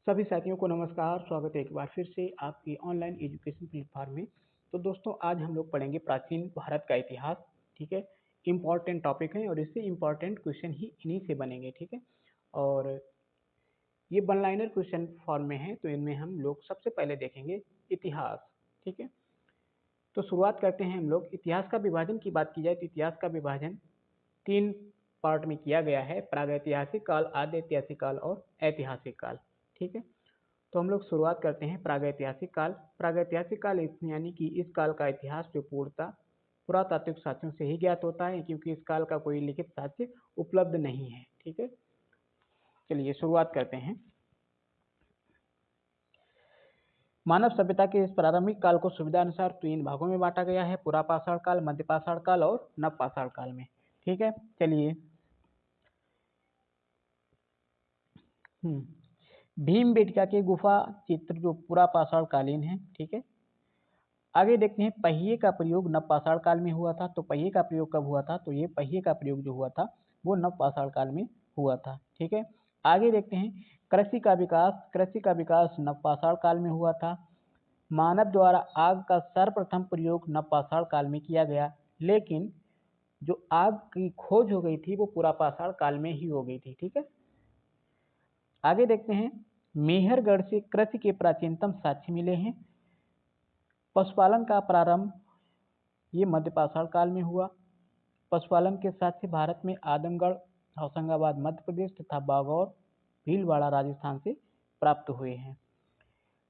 सभी साथियों को नमस्कार। स्वागत है एक बार फिर से आपकी ऑनलाइन एजुकेशन प्लेटफॉर्म में। तो दोस्तों, आज हम लोग पढ़ेंगे प्राचीन भारत का इतिहास। ठीक है, इम्पॉर्टेंट टॉपिक है और इससे इम्पॉर्टेंट क्वेश्चन ही इन्हीं से बनेंगे। ठीक है, और ये वन लाइनर क्वेश्चन फॉर्म में है, तो इनमें हम लोग सबसे पहले देखेंगे इतिहास। ठीक है, तो शुरुआत करते हैं हम लोग। इतिहास का विभाजन की बात की जाए तो इतिहास का विभाजन 3 पार्ट में किया गया है: प्रागैतिहासिक काल, आद्य ऐतिहासिक काल और ऐतिहासिक काल। ठीक है, तो हम लोग शुरुआत करते हैं प्रागैतिहासिक काल। प्रागैतिहासिक काल यानी कि इस काल का इतिहास जो पूर्णतः पुरातात्विक साक्ष्यों से ही ज्ञात होता है, क्योंकि इस काल का कोई लिखित साक्ष्य उपलब्ध नहीं है। ठीक है, चलिए शुरुआत करते हैं। मानव सभ्यता के इस प्रारंभिक काल को सुविधा अनुसार 3 भागों में बांटा गया है: पुरापाषाण काल, मध्यपाषाण काल और नवपाषाण काल में। ठीक है, चलिए। भीमबेटका के गुफा चित्र जो पुरापाषाण कालीन है। ठीक है, आगे देखते हैं पहिए का प्रयोग नवपाषाण काल में हुआ था। तो पहिए का प्रयोग कब हुआ था? तो ये पहिए का प्रयोग जो हुआ था वो नवपाषाण काल में हुआ था। ठीक है, आगे देखते हैं कृषि का विकास नवपाषाण काल में हुआ था। मानव द्वारा आग का सर्वप्रथम प्रयोग नवपाषाण काल में किया गया, लेकिन जो आग की खोज हो गई थी वो पुरापाषाण काल में ही हो गई थी। ठीक है, आगे देखते हैं। मेहरगढ़ से कृषि के प्राचीनतम साक्ष्य मिले हैं। पशुपालन का प्रारंभ ये मध्यपाषाण काल में हुआ। पशुपालन के साक्ष्य भारत में आदमगढ़, होशंगाबाद मध्य प्रदेश तथा बागौर, भीलवाड़ा राजस्थान से प्राप्त हुए हैं।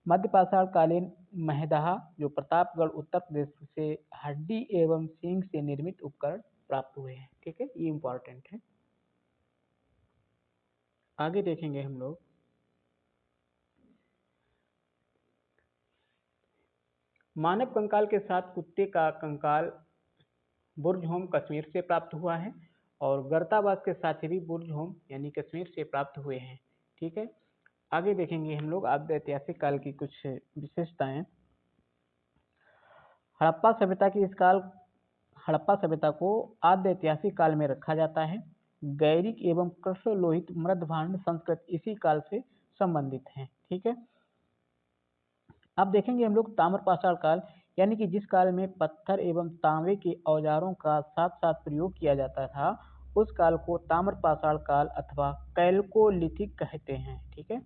मध्यपाषाण कालीन महदहा जो प्रतापगढ़ उत्तर प्रदेश से हड्डी एवं सींग से निर्मित उपकरण प्राप्त हुए हैं। ठीक है, ये इंपॉर्टेंट है। आगे देखेंगे हम लोग। मानव कंकाल के साथ कुत्ते का कंकाल बुर्ज होम कश्मीर से प्राप्त हुआ है, और गर्ताबाद के साथ भी बुर्ज होम यानी कश्मीर से प्राप्त हुए हैं। ठीक है, आगे देखेंगे हम लोग आद्य ऐतिहासिक काल की कुछ विशेषताएं। हड़प्पा सभ्यता की इस काल हड़प्पा सभ्यता को आद्य ऐतिहासिक काल में रखा जाता है। गैरिक एवं कृष्ण लोहित मृदभांड संस्कृत इसी काल से संबंधित हैं। ठीक है, अब देखेंगे हम लोग ताम्रपाषाण काल, यानी कि जिस काल में पत्थर एवं तांबे के औजारों का साथ साथ प्रयोग किया जाता था, उस काल को ताम्रपाषाण काल अथवा कैल्कोलिथिक कहते हैं। ठीक है,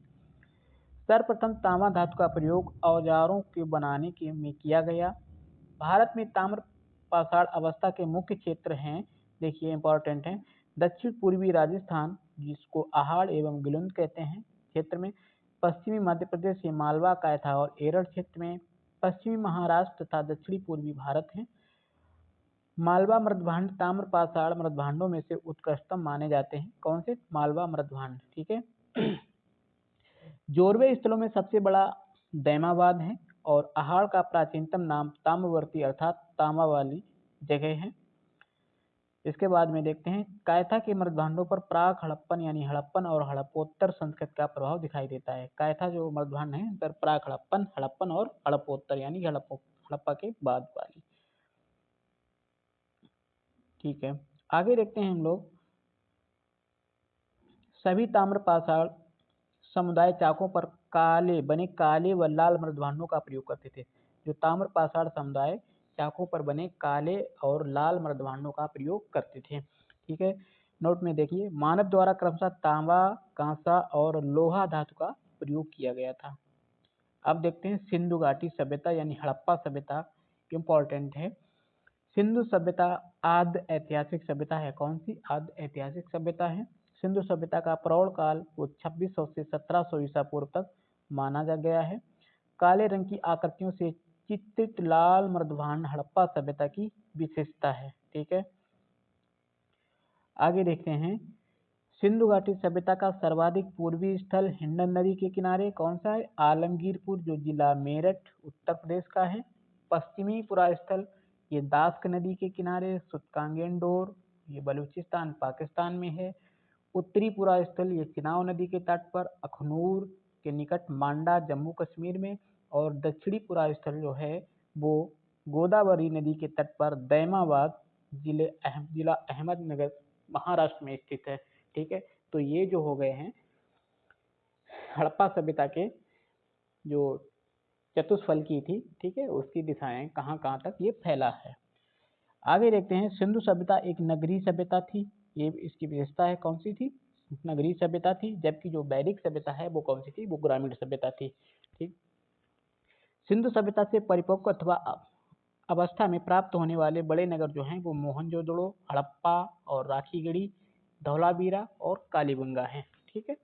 सर्वप्रथम तांबा धातु का प्रयोग औजारों के बनाने के में किया गया। भारत में ताम्रपाषाण अवस्था के मुख्य क्षेत्र हैं, देखिए इंपॉर्टेंट है। दक्षिण पूर्वी राजस्थान जिसको आहाड़ एवं गिलुंद कहते हैं क्षेत्र में, पश्चिमी मध्य प्रदेश से मालवा, कायथा और एरड़ क्षेत्र में, पश्चिमी महाराष्ट्र तथा दक्षिणी पूर्वी भारत है। मालवा मृदभांड ताम्रपाषाण मृदभांडों में से उत्कृष्टतम माने जाते हैं। कौन से? मालवा मृदभांड। ठीक है, जोरवे स्थलों में सबसे बड़ा दैमाबाद है, और आहाड़ का प्राचीनतम नाम ताम्रवर्ती अर्थात तांबा वाली जगह है। इसके बाद में देखते हैं कायथा के मृदभांडों पर प्राक हड़प्पन यानी हड़प्पन और हड़प्पोत्तर संस्कृत का प्रभाव दिखाई देता है। कायथा जो मृदभांड है पर प्राक हड़प्पन, हड़प्पन और हड़प्पोत्तर यानी हड़प्पा के बाद वाली। ठीक है, आगे देखते हैं हम लोग। सभी ताम्रपाषाण समुदाय चाकों पर काले व लाल मृदभांडों का प्रयोग करते थे। जो ताम्रपाषाण समुदाय चाकों पर बने काले और लाल मृदभांडों का प्रयोग करते थे। ठीक है, नोट में देखिए, मानव द्वारा क्रमशः तांबा, कांसा और लोहा धातु का प्रयोग किया गया था। अब देखते हैं सिंधु घाटी सभ्यता यानी हड़प्पा सभ्यता, इंपॉर्टेंट है। सिंधु सभ्यता आद्य ऐतिहासिक सभ्यता है। कौन सी? आद्य ऐतिहासिक सभ्यता है। सिंधु सभ्यता का प्रौढ़ काल वो 2600 से 1700 ईसा पूर्व तक माना जा गया है। काले रंग की आकृतियों से चित्रित लाल मृदभांड हड़प्पा सभ्यता की विशेषता है। ठीक है, आगे देखते हैं। सिंधु घाटी सभ्यता का सर्वाधिक पूर्वी स्थल हिंडन नदी के किनारे कौन सा है? आलमगीरपुर जो जिला मेरठ उत्तर प्रदेश का है। पश्चिमी पुरा स्थल ये दास्क नदी के किनारे सुतकांगेंडोर ये बलूचिस्तान पाकिस्तान में है। उत्तरी पुरा स्थल ये चिनाव नदी के तट पर अखनूर के निकट मांडा जम्मू कश्मीर में, और दक्षिणी पुरा स्थल जो है वो गोदावरी नदी के तट पर दैमाबाद जिला अहमदनगर महाराष्ट्र में स्थित है। ठीक है, तो ये जो हो गए हैं हड़प्पा सभ्यता के जो चतुष्फलकी थी, ठीक है, उसकी दिशाएं कहाँ कहाँ तक ये फैला है। आगे देखते हैं, सिंधु सभ्यता एक नगरीय सभ्यता थी। ये इसकी विशेषता है, कौन सी थी? नगरीय सभ्यता थी। जबकि जो वैदिक सभ्यता है वो कौन सी थी? वो ग्रामीण सभ्यता थी। ठीक। सिंधु सभ्यता से परिपक्व अथवा अवस्था में प्राप्त होने वाले बड़े नगर जो हैं वो मोहनजोदड़ो, हड़प्पा और राखीगढ़ी, धौलावीरा और कालीबंगा हैं। ठीक है।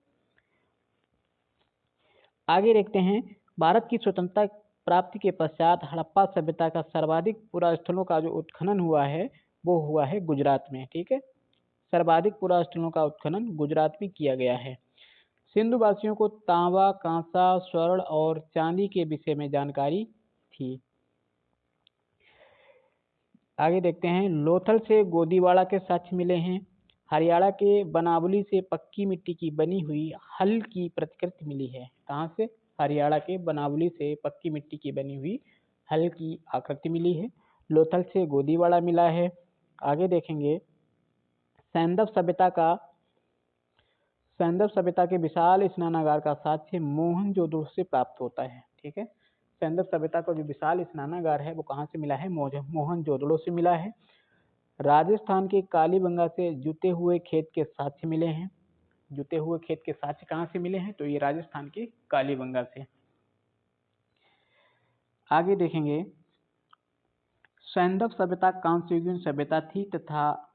आगे देखते हैं, भारत की स्वतंत्रता प्राप्ति के पश्चात हड़प्पा सभ्यता का सर्वाधिक पुरास्थलों का जो उत्खनन हुआ है वो हुआ है गुजरात में। ठीक है, सर्वाधिक पुरास्थलों का उत्खनन गुजरात में किया गया है। सिंधु वासियों को तांबा, कांसा, स्वर्ण और चांदी के विषय में जानकारी थी। आगे देखते हैं, लोथल से गोदीवाड़ा के साक्ष्य मिले हैं। हरियाणा के बनावली से पक्की मिट्टी की बनी हुई हल की प्रतिकृति मिली है। कहाँ से? हरियाणा के बनावली से पक्की मिट्टी की बनी हुई हल की आकृति मिली है। लोथल से गोदीवाड़ा मिला है। आगे देखेंगे, सैंधव सभ्यता के विशाल स्नानागार का साक्ष्य मोहनजोदड़ो से प्राप्त होता है। ठीक है, सैंधव सभ्यता का जो विशाल स्नानागार है वो कहाँ से मिला है? मोहनजोदड़ो से मिला है। राजस्थान के कालीबंगा से जुते हुए खेत के साक्ष्य मिले हैं। जुते हुए खेत के साक्ष्य कहाँ से मिले हैं? तो ये राजस्थान के कालीबंगा से। आगे देखेंगे, सैंधव सभ्यता कांस्ययुगीन सभ्यता थी तथा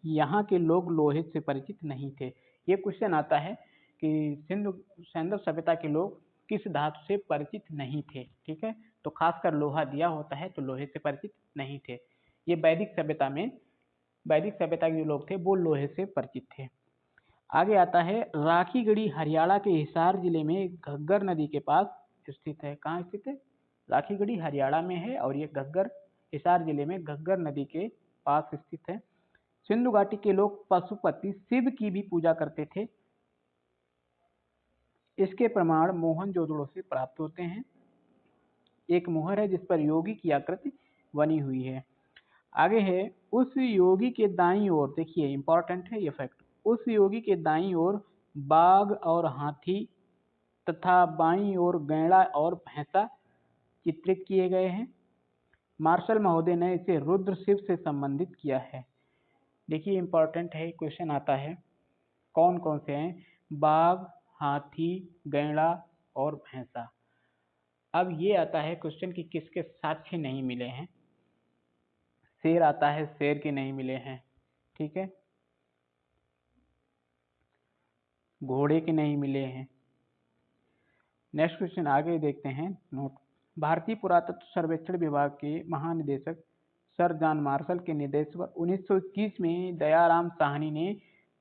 यहाँ के लोग लोहे से परिचित नहीं थे। ये क्वेश्चन आता है कि सैंधव सभ्यता के लोग किस धातु से परिचित नहीं थे। ठीक है, तो खासकर लोहा दिया होता है तो लोहे से परिचित नहीं थे। ये वैदिक सभ्यता के जो लोग थे वो लोहे से परिचित थे। आगे आता है, राखीगढ़ी हरियाणा के हिसार जिले में घग्गर नदी के पास स्थित है। कहाँ स्थित है? राखीगढ़ी हरियाणा में है और ये घग्गर हिसार जिले में घग्गर नदी के पास स्थित है। सिंधु घाटी के लोग पशुपति शिव की भी पूजा करते थे। इसके प्रमाण मोहनजोदड़ो से प्राप्त होते हैं। एक मोहर है जिस पर योगी की आकृति बनी हुई है। आगे है, उस योगी के दाईं ओर, देखिए इंपॉर्टेंट है ये फैक्ट, उस योगी के दाईं ओर बाघ और हाथी तथा बाईं ओर गैंडा और भैंसा चित्रित किए गए हैं। मार्शल महोदय ने इसे रुद्र शिव से संबंधित किया है। देखिए इंपॉर्टेंट है, क्वेश्चन आता है कौन कौन से हैं? बाघ, हाथी, गैंडा और भैंसा। अब ये आता है क्वेश्चन कि किसके साक्ष्य नहीं मिले हैं। शेर आता है, शेर के नहीं मिले हैं। ठीक है, घोड़े के नहीं मिले हैं। नेक्स्ट क्वेश्चन आगे देखते हैं, नोट। भारतीय पुरातत्व सर्वेक्षण विभाग के महानिदेशक सर जॉन मार्शल के निर्देश पर 1921 में दयाराम साहनी ने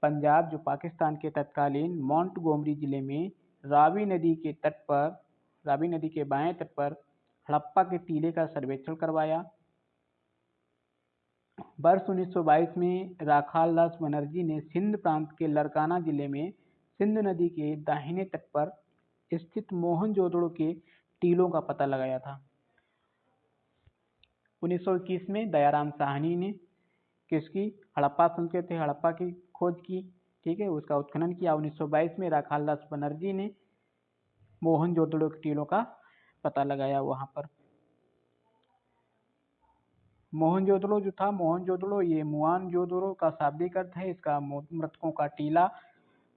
पंजाब, जो पाकिस्तान के तत्कालीन मोंटगोमरी जिले में रावी नदी के बाएं तट पर हड़प्पा के टीले का सर्वेक्षण करवाया। वर्ष 1922 में राखाल दास बनर्जी ने सिंध प्रांत के लरकाना जिले में सिंध नदी के दाहिने तट पर स्थित मोहनजोदड़ो के टीलों का पता लगाया था। 1921 में दयाराम साहनी ने किसकी? हड़प्पा संस्कृति, हड़प्पा की खोज की। ठीक है, उसका उत्खनन किया। 1922 में राखाल दास बनर्जी ने मोहनजोदड़ो के टीलों का पता लगाया वहां पर। मोहनजोदड़ो जो था, मोहनजोदड़ो ये मुआनजोदड़ो का शाब्दिक अर्थ है। इसका मृतकों का टीला।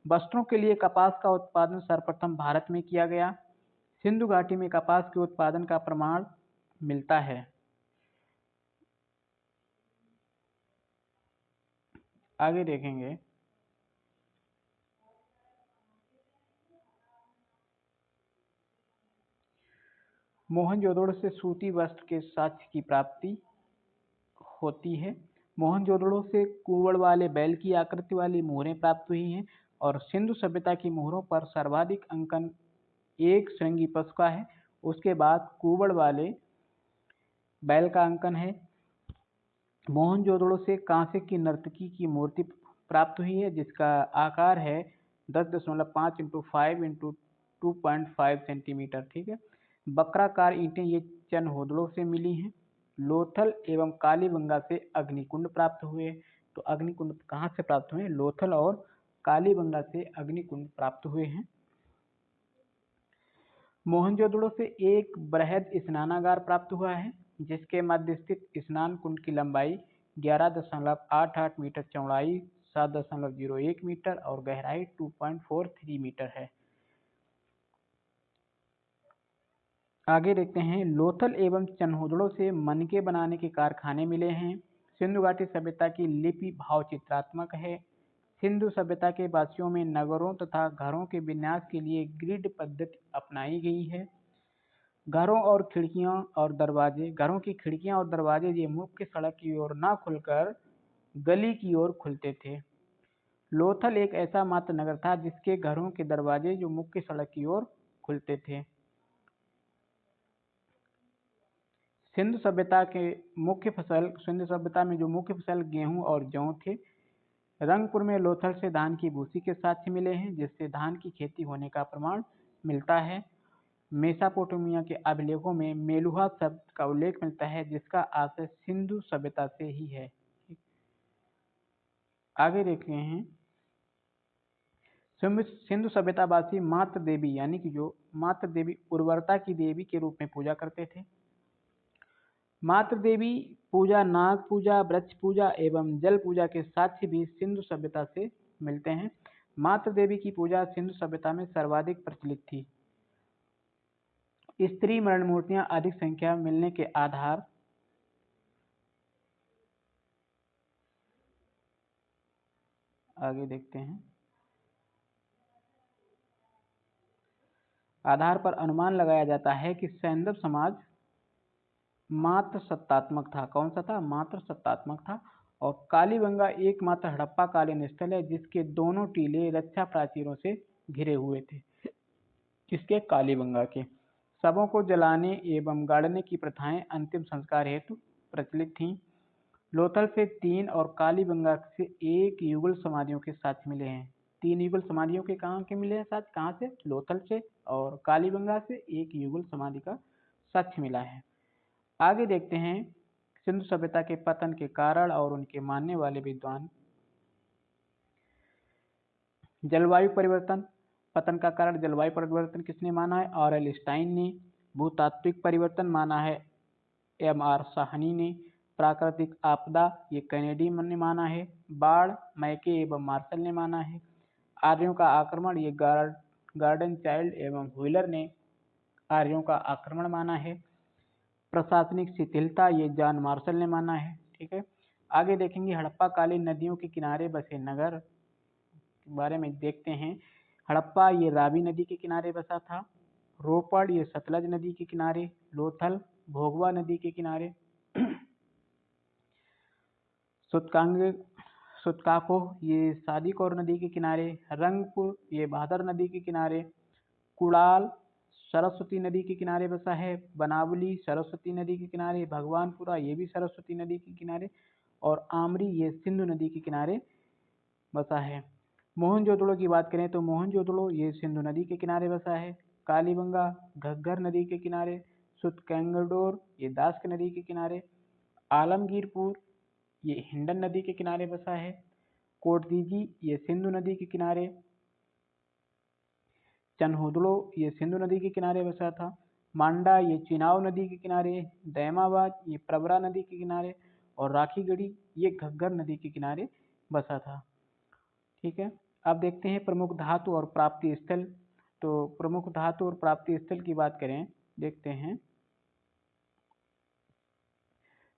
वस्त्रों के लिए कपास का उत्पादन सर्वप्रथम भारत में किया गया। सिंधु घाटी में कपास के उत्पादन का प्रमाण मिलता है। आगे देखेंगे, मोहनजोदड़ो से सूती वस्त्र के साक्ष्य की प्राप्ति होती है। मोहनजोदड़ो से कुंवड़ वाले बैल की आकृति वाली मोहरें प्राप्त हुई हैं और सिंधु सभ्यता की मोहरों पर सर्वाधिक अंकन एक श्रृंगी पशु का है। उसके बाद कुंवड़ वाले बैल का अंकन है। मोहनजोदड़ो से कांसे की नर्तकी की मूर्ति प्राप्त हुई है जिसका आकार है 10.5 × 5 × 2.5 सेंटीमीटर। ठीक है, बक्राकार ईंटें ये चनहोदड़ों से मिली हैं। लोथल एवं कालीबंगा से अग्निकुंड प्राप्त हुए। तो अग्निकुंड कहाँ से प्राप्त हुए? लोथल और कालीबंगा से अग्निकुंड प्राप्त हुए हैं। मोहनजोदड़ो से एक बृहद स्नानागार प्राप्त हुआ है, जिसके मध्य स्थित स्नान कुंड की लंबाई 11.88 मीटर, चौड़ाई 7.01 मीटर और गहराई 2.43 मीटर है। आगे देखते हैं, लोथल एवं चन्होदड़ो से मनके बनाने के कारखाने मिले हैं। सिंधु घाटी सभ्यता की लिपि भाव चित्रात्मक है। सिंधु सभ्यता के वासियों में नगरों तथा घरों के विन्यास के लिए ग्रिड पद्धति अपनाई गई है। घरों की खिड़कियां और दरवाजे ये मुख्य सड़क की ओर न खुलकर गली की ओर खुलते थे। लोथल एक ऐसा मात्र नगर था जिसके घरों के दरवाजे जो मुख्य सड़क की ओर खुलते थे। सिंधु सभ्यता में जो मुख्य फसल गेहूं और जौ थे। रंगपुर में लोथल से धान की भूसी के साक्ष्य मिले हैं, जिससे धान की खेती होने का प्रमाण मिलता है। मेसोपोटामिया के अभिलेखों में मेलुहा शब्द का उल्लेख मिलता है, जिसका आशय सिंधु सभ्यता से ही है। आगे देखते हैं, सिंधु सभ्यतावासी मातृ देवी यानी कि जो मातृ देवी उर्वरता की देवी के रूप में पूजा करते थे। मातृ देवी पूजा, नाग पूजा, वृक्ष पूजा एवं जल पूजा के साक्ष्य भी सिंधु सभ्यता से मिलते हैं। मातृ देवी की पूजा सिंधु सभ्यता में सर्वाधिक प्रचलित थी। स्त्री मरण मूर्तियां अधिक संख्या मिलने के आधार आगे देखते हैं, आधार पर अनुमान लगाया जाता है कि सैंधव समाज मात्र सत्तात्मक था। कौन सा था? मात्र सत्तात्मक था। और कालीबंगा एकमात्र हड़प्पा कालीन स्थल है जिसके दोनों टीले रक्षा प्राचीरों से घिरे हुए थे। किसके? कालीबंगा के। शवों को जलाने एवं गाड़ने की प्रथाएं अंतिम संस्कार हेतु प्रचलित थीं। लोथल से 3 और कालीबंगा से 1 युगल समाधियों के साक्ष्य मिले हैं। 3 युगल समाधियों के कहाँ के मिले हैं साक्ष्य? कहाँ से? लोथल से। और कालीबंगा से 1 युगल समाधि का साक्ष्य मिला है। आगे देखते हैं, सिंधु सभ्यता के पतन के कारण और उनके मानने वाले विद्वान। जलवायु परिवर्तन। पतन का कारण जलवायु परिवर्तन किसने माना है? R.L. स्टाइन ने। भूतात्विक परिवर्तन माना है M.R. साहनी ने। प्राकृतिक आपदा ये कैनेडी ने माना है। बाढ़ मैके एवं मार्शल ने माना है। आर्यों का आक्रमण ये गार्डन चाइल्ड एवं व्हीलर ने आर्यों का आक्रमण माना है। प्रशासनिक शिथिलता ये जॉन मार्शल ने माना है। ठीक है, आगे देखेंगे हड़प्पा कालीन नदियों के किनारे बसे नगर के बारे में देखते हैं। हड़प्पा ये रावी नदी के किनारे बसा था। रोपड़ ये सतलज नदी के किनारे। लोथल भोगवा नदी के किनारे। सुतकाको ये सादीकौर नदी के किनारे। रंगपुर ये भादर नदी के किनारे। कुड़ाल सरस्वती नदी के किनारे बसा है। बनावली सरस्वती नदी के किनारे। भगवानपुरा ये भी सरस्वती नदी के किनारे। और आमरी ये सिंधु नदी के किनारे बसा है। मोहनजोदड़ो की बात करें तो मोहनजोदड़ो ये सिंधु नदी के किनारे बसा है। कालीबंगा घग्गर नदी के किनारे। सुतकेंगडोर ये दास्क नदी के किनारे। आलमगीरपुर ये हिंडन नदी के किनारे बसा है। कोटदीजी ये सिंधु नदी के किनारे। चन्होदड़ो ये सिंधु नदी के किनारे बसा था। मांडा ये चिनाव नदी के किनारे। दैमाबाद ये प्रवरा नदी के किनारे। और राखीगढ़ी ये घग्गर नदी के किनारे बसा था। ठीक है, अब देखते हैं प्रमुख धातु और प्राप्ति स्थल। तो प्रमुख धातु और प्राप्ति स्थल की बात करें, देखते हैं।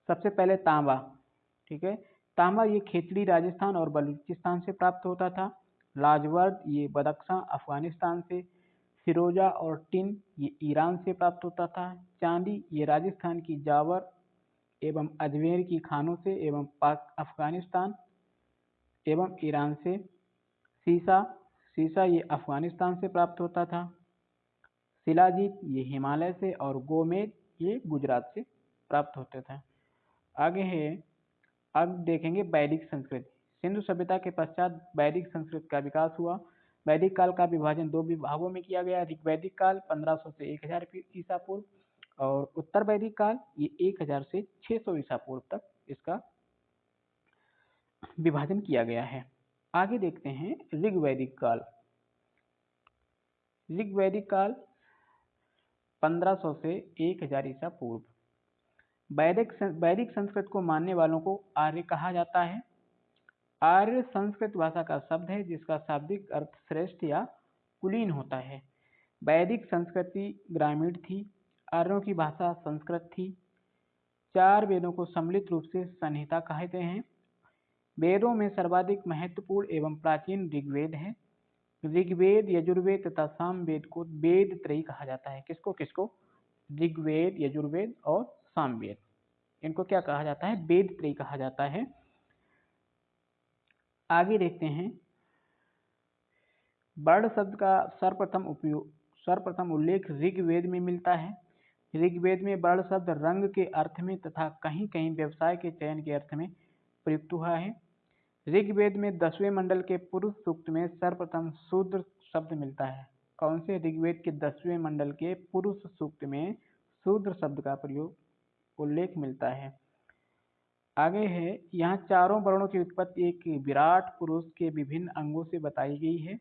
सबसे पहले तांबा। ठीक है, तांबा ये खेतड़ी राजस्थान और बलूचिस्तान से प्राप्त होता था। लाजवर्द ये बदख्शां अफगानिस्तान से। फिरोजा और टिन ये ईरान से प्राप्त होता था। चांदी ये राजस्थान की जावर एवं अजमेर की खानों से एवं अफगानिस्तान एवं ईरान से। सीसा ये अफगानिस्तान से प्राप्त होता था। शिलाजीत ये हिमालय से। और गोमेद ये गुजरात से प्राप्त होते थे। आगे है, अब देखेंगे वैदिक संस्कृति। सिंधु सभ्यता के पश्चात वैदिक संस्कृति का विकास हुआ। वैदिक काल का विभाजन 2 विभागों में किया गया। ऋग्वैदिक काल 1500 से 1000 ईसा पूर्व और उत्तर वैदिक काल ये 1000 से 600 ईसा पूर्व तक इसका विभाजन किया गया है। आगे देखते हैं ऋग्वैदिक काल। ऋग्वैदिक काल 1500 से 1000 ईसा पूर्व। वैदिक संस्कृत को मानने वालों को आर्य कहा जाता है। आर्य संस्कृत भाषा का शब्द है जिसका शाब्दिक अर्थ श्रेष्ठ या कुलीन होता है। वैदिक संस्कृति ग्रामीण थी। आर्यों की भाषा संस्कृत थी। 4 वेदों को सम्मिलित रूप से संहिता कहते हैं। वेदों में सर्वाधिक महत्वपूर्ण एवं प्राचीन ऋग्वेद है। ऋग्वेद, यजुर्वेद तथा सामवेद को वेद त्रयी कहा जाता है। किसको किसको? ऋग्वेद, यजुर्वेद और सामवेद, इनको क्या कहा जाता है? वेद त्रयी कहा जाता है। आगे देखते हैं, वर्ण शब्द का सर्वप्रथम उल्लेख ऋग्वेद में मिलता है। ऋग्वेद में वर्ण शब्द रंग के अर्थ में तथा कहीं कहीं व्यवसाय के चयन के अर्थ में प्रयुक्त हुआ है। ऋग्वेद में 10वें मंडल के पुरुष सूक्त में सर्वप्रथम शूद्र शब्द मिलता है। कौन से? ऋग्वेद के 10वें मंडल के पुरुष सूक्त में शूद्र शब्द का प्रयोग उल्लेख मिलता है। आगे है, यहाँ चारों वर्णों की उत्पत्ति एक विराट पुरुष के विभिन्न अंगों से बताई गई है।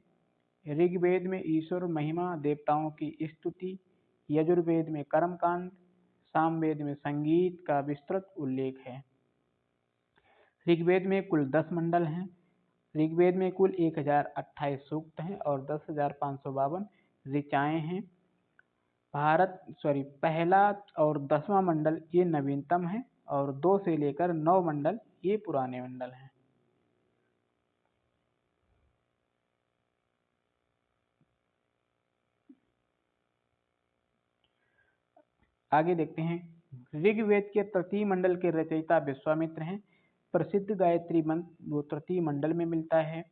ऋग्वेद में ईश्वर महिमा, देवताओं की स्तुति, यजुर्वेद में कर्मकांड, सामवेद में संगीत का विस्तृत उल्लेख है। ऋग्वेद में कुल 10 मंडल हैं। ऋग्वेद में कुल 1028 सूक्त हैं और 10,552 ऋचाएँ हैं। पहला और 10वां मंडल ये नवीनतम है और 2 से लेकर 9 मंडल ये पुराने मंडल हैं। आगे देखते हैं, ऋग्वेद के तृतीय मंडल के रचयिता विश्वामित्र हैं। प्रसिद्ध गायत्री मंत्र वो तृतीय मंडल में मिलता है।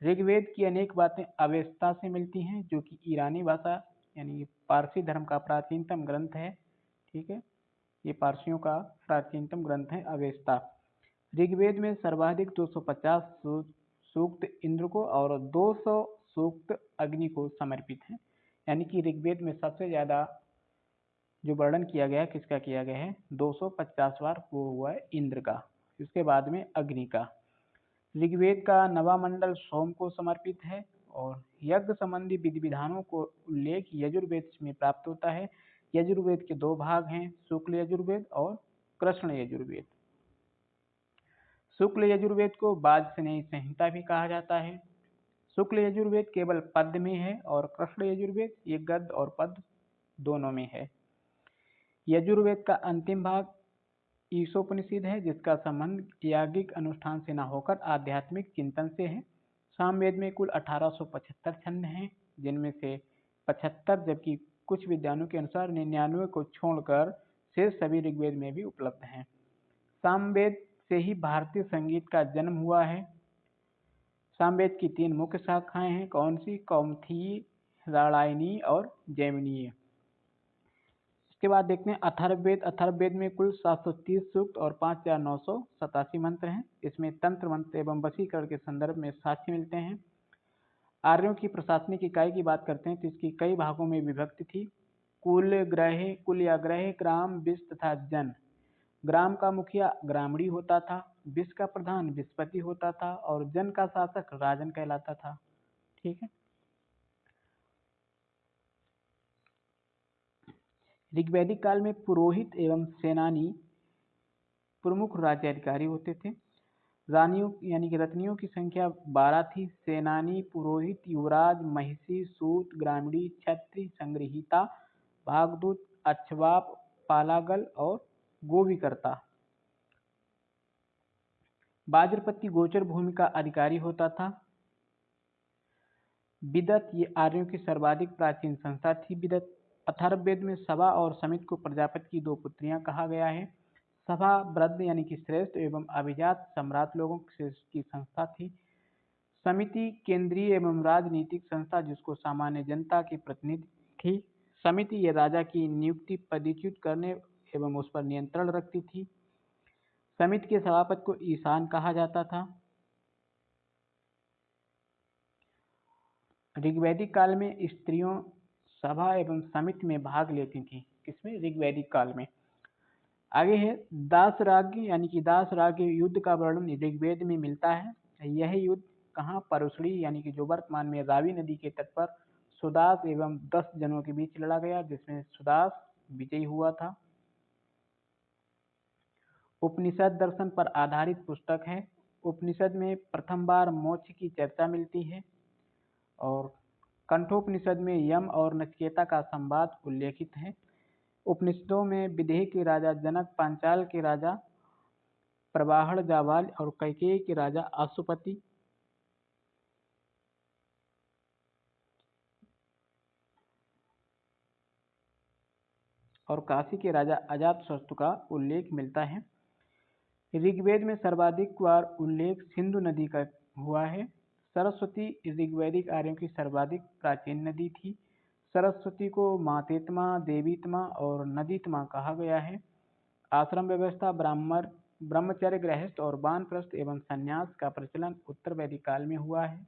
ऋग्वेद की अनेक बातें अवेस्ता से मिलती हैं, जो कि ईरानी भाषा यानी पारसी धर्म का प्राचीनतम ग्रंथ है। ठीक है, ये पारसियों का प्राचीनतम ग्रंथ है अवेस्ता। ऋग्वेद में सर्वाधिक 250 सूक्त इंद्र को और 200 सूक्त अग्नि को समर्पित हैं। यानी कि ऋग्वेद में सबसे ज़्यादा जो वर्णन किया गया है किसका किया गया है? 250 बार वो हुआ है इंद्र का, इसके बाद में अग्नि का। ऋग्वेद का 9वां मंडल सोम को समर्पित है और यज्ञ संबंधी विधि विधानों को उल्लेख यजुर्वेद में प्राप्त होता है। यजुर्वेद के 2 भाग हैं, शुक्ल यजुर्वेद और कृष्ण यजुर्वेद। शुक्ल यजुर्वेद को वाजस्नेयी संहिता भी कहा जाता है। शुक्ल यजुर्वेद केवल पद्य में है और कृष्ण यजुर्वेद ये गद्य और पद्य दोनों में है। यजुर्वेद का अंतिम भाग ईशोपनिषद है, जिसका संबंध याज्ञिक अनुष्ठान से न होकर आध्यात्मिक चिंतन से है। सामवेद में कुल 1875 छंद हैं, जिनमें से 75, जबकि कुछ विद्वानों के अनुसार 99 को छोड़कर शेष सभी ऋग्वेद में भी उपलब्ध हैं। सामवेद से ही भारतीय संगीत का जन्म हुआ है। सामवेद की 3 मुख्य शाखाएं हैं। कौन सी? कौमुदी, रामायणी और जैमिनीय। इसके बाद देखते हैं अथर्ववेद। अथर्ववेद में कुल 730 सूक्त और 5987 मंत्र हैं। इसमें तंत्र मंत्र एवं वशीकरण के संदर्भ में साक्ष्य मिलते हैं। आर्यों की प्रशासनिक इकाई की बात करते हैं तो इसकी कई भागों में विभक्ति थी। कुल या ग्रह, ग्राम, विष तथा जन। ग्राम का मुखिया ग्रामणी होता था, विष का प्रधान विषपति होता था और जन का शासक राजन कहलाता था। ठीक है। ऋग्वैदिक काल में पुरोहित एवं सेनानी प्रमुख राज्याधिकारी होते थे। रानियों यानी कि रत्नियों की संख्या 12 थी। सेनानी, पुरोहित, युवराज, महिषी, सूत, ग्रामीणी, छत्री, संग्रहीता, भागदूत, अक्षवाप, पालागल और गोविकर्ता। वाजपति गोचर भूमि का अधिकारी होता था। विदत ये आर्यों की सर्वाधिक प्राचीन संस्था थी। विदत अथर्ववेद में सभा और समित को प्रजापति की 2 पुत्रियां कहा गया है। सभा वृद्ध यानी कि श्रेष्ठ एवं अभिजात सम्राट लोगों की संस्था थी। समिति केंद्रीय एवं राजनीतिक संस्था जिसको सामान्य जनता की प्रतिनिधि थी। समिति ये राजा की नियुक्ति पदच्युत करने एवं उस पर नियंत्रण रखती थी। समिति के सभापति को ईशान कहा जाता था। ऋग्वैदिक काल में स्त्रियों सभा एवं समिति में भाग लेती थी। किसमें? ऋग्वैदिक काल में। आगे है दास राज्य यानी कि दास राज्य युद्ध का वर्णन ऋग्वेद में मिलता है। यह युद्ध कहाँ? परुशड़ी यानी कि जो वर्तमान में रावी नदी के तट पर सुदास एवं 10 जनों के बीच लड़ा गया, जिसमें सुदास विजयी हुआ था। उपनिषद दर्शन पर आधारित पुस्तक है। उपनिषद में प्रथम बार मोक्ष की चर्चा मिलती है और कंठोपनिषद में यम और नचिकेता का संवाद उल्लेखित है। उपनिषदों में विदेह के राजा जनक, पांचाल के राजा प्रवाहण जाबाल और कैकेयी के राजा अश्वपति, और काशी के राजा अजातशत्रु का उल्लेख मिलता है। ऋग्वेद में सर्वाधिक बार उल्लेख सिंधु नदी का हुआ है। सरस्वती ऋग्वैदिक आर्यों की सर्वाधिक प्राचीन नदी थी। सरस्वती को मातेत्मा, देवीत्मा और नदीत्मा कहा गया है। आश्रम व्यवस्था ब्रह्मचर्य, गृहस्थ और वानप्रस्थ एवं संन्यास का प्रचलन उत्तर वैदिक काल में हुआ है।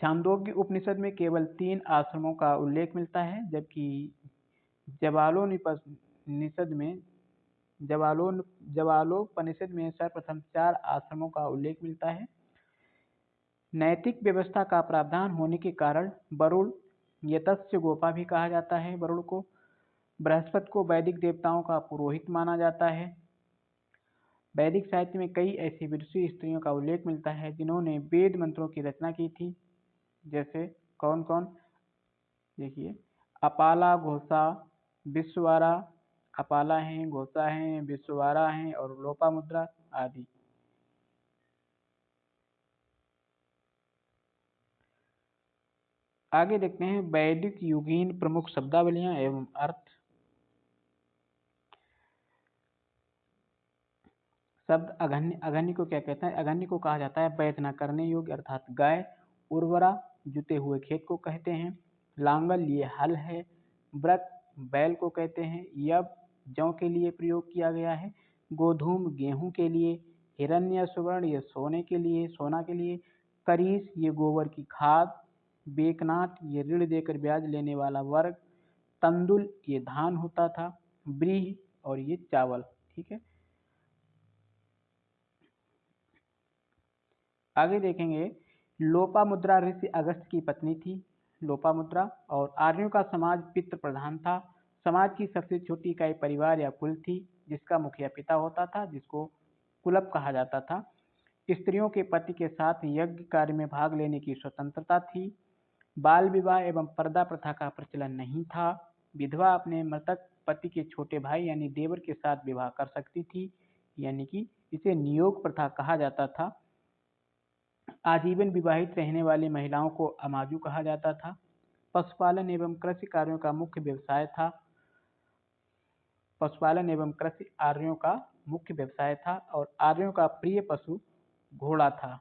छांदोग्य उपनिषद में केवल 3 आश्रमों का उल्लेख मिलता है, जबकि जवालोपनिषद में सर्वप्रथम 4 आश्रमों का उल्लेख मिलता है। नैतिक व्यवस्था का प्रावधान होने के कारण वरुण, यतस्य गोपा भी कहा जाता है वरुण को, बृहस्पति को वैदिक देवताओं का पुरोहित माना जाता है। वैदिक साहित्य में कई ऐसी विदुषी स्त्रियों का उल्लेख मिलता है जिन्होंने वेद मंत्रों की रचना की थी। जैसे कौन कौन, देखिए, अपाला, घोषा, विश्ववारा। अपाला हैं, घोषा हैं, विश्ववारा हैं और लोपामुद्रा आदि। आगे देखते हैं वैदिक युगीन प्रमुख शब्दावलियां एवं अर्थ। शब्द अघन्य, अघन्य को क्या कहते हैं? अघन्य को कहा जाता है बैठ न करने योग्य अर्थात गाय। उर्वरा जुते हुए खेत को कहते हैं। लांगल ये हल है। व्रत बैल को कहते हैं। यब जौ के लिए प्रयोग किया गया है। गोधूम गेहूं के लिए। हिरण्य सुवर्ण ये सोने के लिए, सोना के लिए। करीस ये गोबर की खाद। बेकनाथ ये ऋण देकर ब्याज लेने वाला वर्ग। तंदुल ये धान होता था। ब्रीह और ये चावल। ठीक है, आगे देखेंगे। लोपामुद्रा ऋषि अगस्त्य की पत्नी थी लोपामुद्रा, और आर्यों का समाज पितृ प्रधान था। समाज की सबसे छोटी इकाई परिवार या कुल थी, जिसका मुखिया पिता होता था, जिसको कुलप कहा जाता था। स्त्रियों के पति के साथ यज्ञ कार्य में भाग लेने की स्वतंत्रता थी। बाल विवाह एवं पर्दा प्रथा का प्रचलन नहीं था। विधवा अपने मृतक पति के छोटे भाई यानी देवर के साथ विवाह कर सकती थी, यानी कि इसे नियोग प्रथा कहा जाता था। आजीवन विवाहित रहने वाली महिलाओं को अमाजू कहा जाता था। पशुपालन एवं कृषि कार्यों का मुख्य व्यवसाय था। पशुपालन एवं कृषि आर्यों का मुख्य व्यवसाय था और आर्यों का प्रिय पशु घोड़ा था।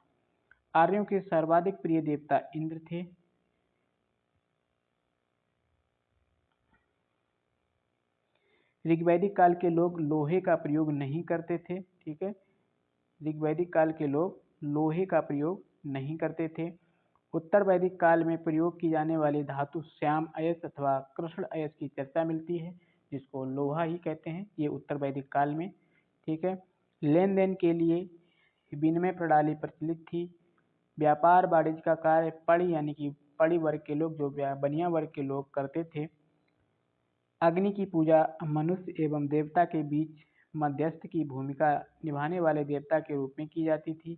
आर्यों के सर्वाधिक प्रिय देवता इंद्र थे। ऋग्वैदिक काल के लोग लोहे का प्रयोग नहीं करते थे। ठीक है, ऋग्वैदिक काल के लोग लोहे का प्रयोग नहीं करते थे। उत्तर वैदिक काल में प्रयोग की जाने वाली धातु श्याम अयस्क अथवा कृष्ण अयस्क की चर्चा मिलती है, जिसको लोहा ही कहते हैं, ये उत्तर वैदिक काल में। ठीक है, लेन देन के लिए विनिमय प्रणाली प्रचलित थी। व्यापार वाणिज्य का कार्य पड़ी यानी कि पड़ी वर्ग के लोग, जो बनिया वर्ग के लोग करते थे। अग्नि की पूजा मनुष्य एवं देवता के बीच मध्यस्थ की भूमिका निभाने वाले देवता के रूप में की जाती थी।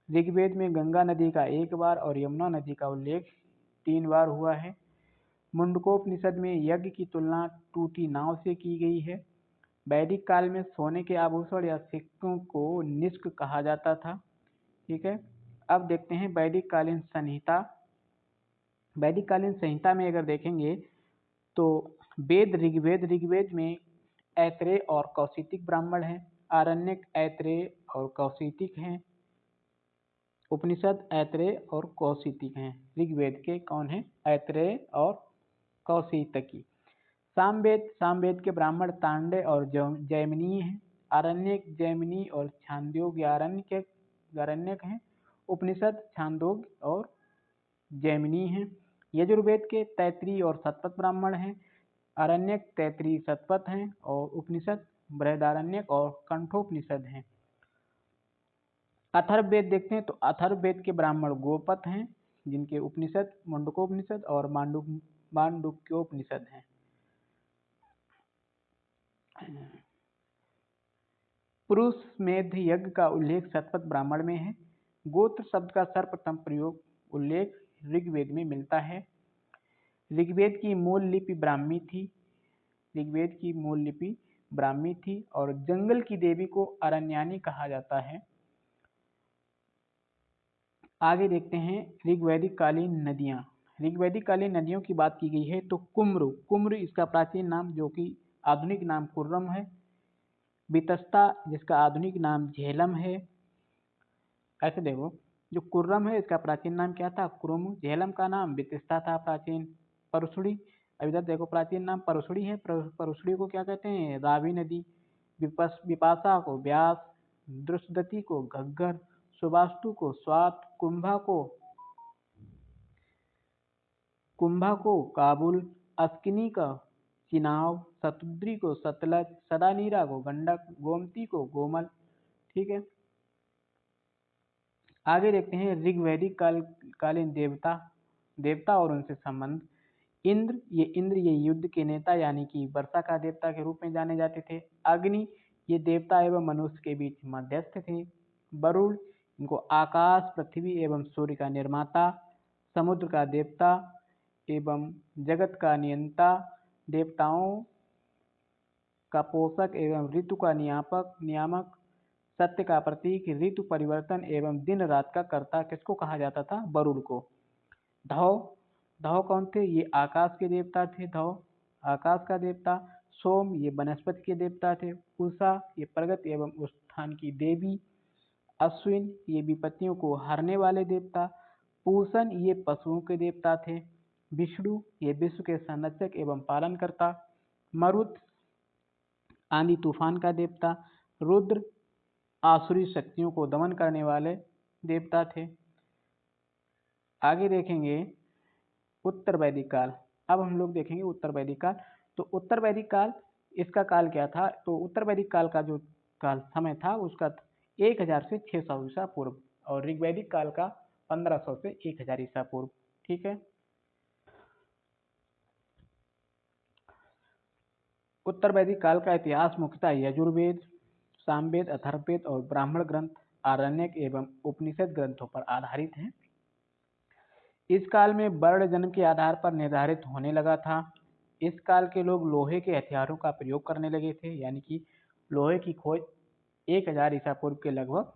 ऋग्वेद में गंगा नदी का 1 बार और यमुना नदी का उल्लेख 3 बार हुआ है। मुंडकोपनिषद में यज्ञ की तुलना टूटी नाव से की गई है। वैदिक काल में सोने के आभूषण या सिक्कों को निष्क कहा जाता था। ठीक है, अब देखते हैं वैदिक कालीन संहिता। वैदिक कालीन संहिता में अगर देखेंगे तो ऋग्वेद में ऐत्रेय और कौशितिक ब्राह्मण हैं। आरण्यक ऐत्रेय और कौशितिक हैं। उपनिषद ऐत्रेय और कौशितिक हैं। ऋग्वेद के कौन हैं? ऐत्रेय और कौशितकी। सामवेद के ब्राह्मण तांडे और जैमिनी हैं। आरण्यक जैमिनी और छांदोग्य आरण्यक हैं। उपनिषद छांदोग्य और जैमिनी हैं। यजुर्वेद के तैत्रीय और शतपथ ब्राह्मण हैं। आरण्यक तैत्रीय शतपथ हैं और उपनिषद बृहदारण्यक और कंठोपनिषद हैं। अथर्ववेद देखते हैं तो अथर्ववेद के ब्राह्मण गोपत हैं, जिनके उपनिषद मुंडकोपनिषद और मांडुक्योपनिषद हैं। पुरुष मेध यज्ञ का उल्लेख शतपथ ब्राह्मण में है। गोत्र शब्द का सर्वप्रथम प्रयोग उल्लेख ऋग्वेद में मिलता है। ऋग्वेद की मूल लिपि ब्राह्मी थी। ऋग्वेद की मूल लिपि ब्राह्मी थी और जंगल की देवी को अरण्यानी कहा जाता है। आगे देखते हैं ऋग्वैदिक कालीन नदियाँ। ऋग्वैदिक कालीन नदियों की बात की गई है तो कुम्र इसका प्राचीन नाम, जो कि आधुनिक नाम कुर्रम है। वितस्ता, जिसका आधुनिक नाम झेलम है। ऐसे देखो, जो कुर्रम है इसका प्राचीन नाम क्या था? कुरुम। झेलम का नाम वितस्ता था प्राचीन। परसुड़ी, अब इधर देखो प्राचीन नाम परसुड़ी है। परसुड़ी को क्या कहते हैं? रावी नदी। विपाशा को व्यास, दृष्टदती को घग्गर, सुबास्तु को स्वात, कुंभा को काबुल, अस्किनी का चिनाव, शतुद्री को सतलज, सदानीरा को गंडक, गोमती को गोमल। ठीक है, आगे देखते हैं ऋग्वैदिक कालीन देवता और उनसे संबंध। इंद्र ये युद्ध के नेता यानी कि वर्षा का देवता के रूप में जाने जाते थे। अग्नि, ये देवता एवं मनुष्य के बीच मध्यस्थ थे। वरुण, इनको आकाश, पृथ्वी एवं सूर्य का निर्माता, समुद्र का देवता एवं जगत का नियंता, देवताओं का पोषक एवं ऋतु का नियामक, सत्य का प्रतीक, ऋतु परिवर्तन एवं दिन रात का कर्ता किसको कहा जाता था? वरुण को। धव कौन थे? ये आकाश के देवता थे। धव आकाश का देवता। सोम, ये वनस्पति के देवता थे। उषा, ये प्रगति एवं उत्थान की देवी। अश्विन, ये विपत्तियों को हरने वाले देवता। पूषण, ये पशुओं के देवता थे। विष्णु, ये विश्व के संरक्षक एवं पालनकर्ता। मरुत, आंधी तूफान का देवता। रुद्र, आसुरी शक्तियों को दमन करने वाले देवता थे। आगे देखेंगे उत्तर वैदिक काल। अब हम लोग देखेंगे उत्तर वैदिक काल। तो उत्तर वैदिक काल, इसका काल क्या था? तो उत्तर वैदिक काल का जो काल समय था उसका 1000 से 600 ईसा पूर्व, और ऋग्वैदिक काल का 1500 से 1000 ईसा पूर्व। ठीक है, उत्तर वैदिक काल का इतिहास मुख्यतः यजुर्वेद, सामवेद, अथर्ववेद और ब्राह्मण ग्रंथ, आरण्यक एवं उपनिषद ग्रंथों पर आधारित है। इस काल में वर्ण जन्म के आधार पर निर्धारित होने लगा था। इस काल के लोग लोहे के हथियारों का प्रयोग करने लगे थे, यानी कि लोहे की खोज 1000 ईसा पूर्व के लगभग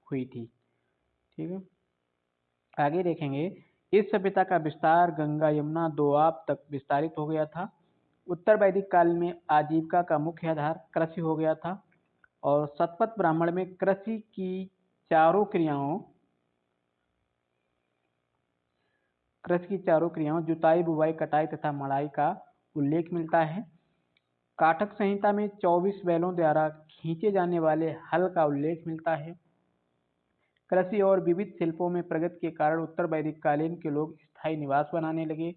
हुई थी। ठीक है, आगे देखेंगे इस सभ्यता का विस्तार गंगा यमुना दोआब तक विस्तारित हो गया था। उत्तर वैदिक काल में आजीविका का मुख्य आधार कृषि हो गया था और शतपथ ब्राह्मण में कृषि की चारों क्रियाओं जुताई, बुवाई, कटाई तथा मड़ाई का उल्लेख मिलता है। काटक संहिता में 24 बैलों द्वारा खींचे जाने वाले हल का उल्लेख मिलता है। कृषि और विविध शिल्पों में प्रगति के कारण उत्तर वैदिक कालीन के लोग स्थायी निवास बनाने लगे।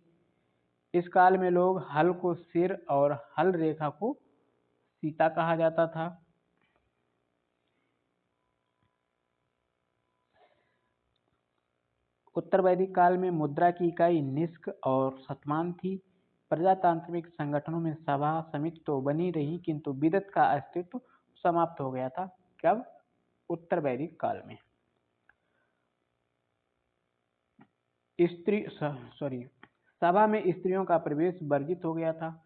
इस काल में लोग हल को सिर और हल रेखा को सीता कहा जाता था। उत्तर वैदिक काल में मुद्रा की इकाई निष्क और शतमान थी। प्रजातांत्रिक संगठनों में सभा समिति तो बनी रही, किंतु विदत का अस्तित्व समाप्त हो गया था। कब? उत्तर वैदिक काल में। सभा में स्त्रियों का प्रवेश वर्जित हो गया था।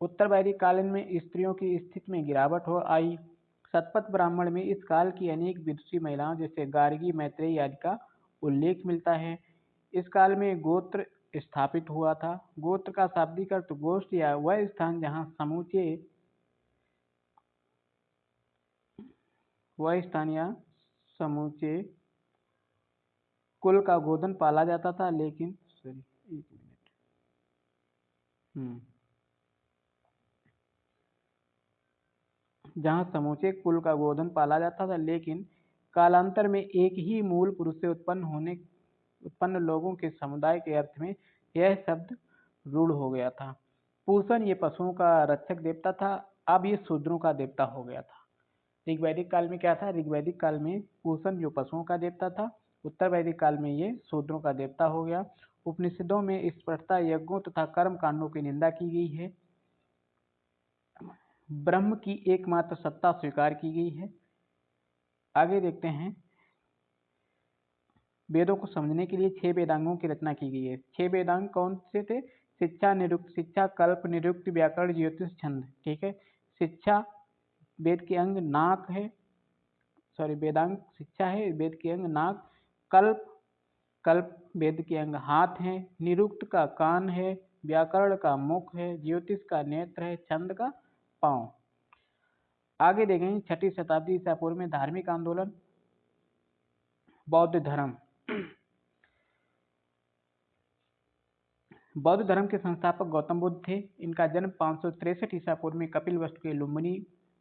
उत्तर वैदिक काल में स्त्रियों की स्थिति में गिरावट हो आई। शतपथ ब्राह्मण में इस काल की अनेक विदुषी महिलाओं जैसे गार्गी, मैत्रेयी आदि का उल्लेख मिलता है। इस काल में गोत्र स्थापित हुआ था। गोत्र का शाब्दिक अर्थ गोष्ठ या वह स्थान जहाँ समूचे कुल का गोधन पाला जाता था, लेकिन कालांतर में एक ही मूल पुरुष से उत्पन्न लोगों के समुदाय के अर्थ में यह शब्द रूढ़ हो गया था। पूषण, ये पशुओं का रक्षक देवता था। अब ये शूद्रों का देवता हो गया था। ऋग्वैदिक काल में क्या था? ऋग्वैदिक काल में पूषण जो पशुओं का देवता था, उत्तर वैदिक काल में ये शूद्रों का देवता हो गया। उपनिषदों में स्पष्टता यज्ञों तथा कर्म कांडों की निंदा की गई है। ब्रह्म की एकमात्र सत्ता स्वीकार की गई है। आगे देखते हैं, वेदों को समझने के लिए 6 वेदांगों की रचना की गई है। 6 वेदांग कौन से थे? शिक्षा, निरुक्त, शिक्षा, कल्प, निरुक्त, व्याकरण, ज्योतिष, छंद। ठीक है, शिक्षा वेद के अंग नाक है, सॉरी वेदांग शिक्षा है, वेद के अंग नाक। कल्प, कल्प वेद के अंग हाथ है। निरुक्त का कान है। व्याकरण का मुख है। ज्योतिष का नेत्र है। छंद का पांव। आगे देखेंगे 6ठी शताब्दी ईसा पूर्व में धार्मिक आंदोलन, बौद्ध धर्म। बौद्ध धर्म के संस्थापक गौतम बुद्ध थे। इनका जन्म 563 ईसा पूर्व में कपिलवस्तु के लुम्बिनी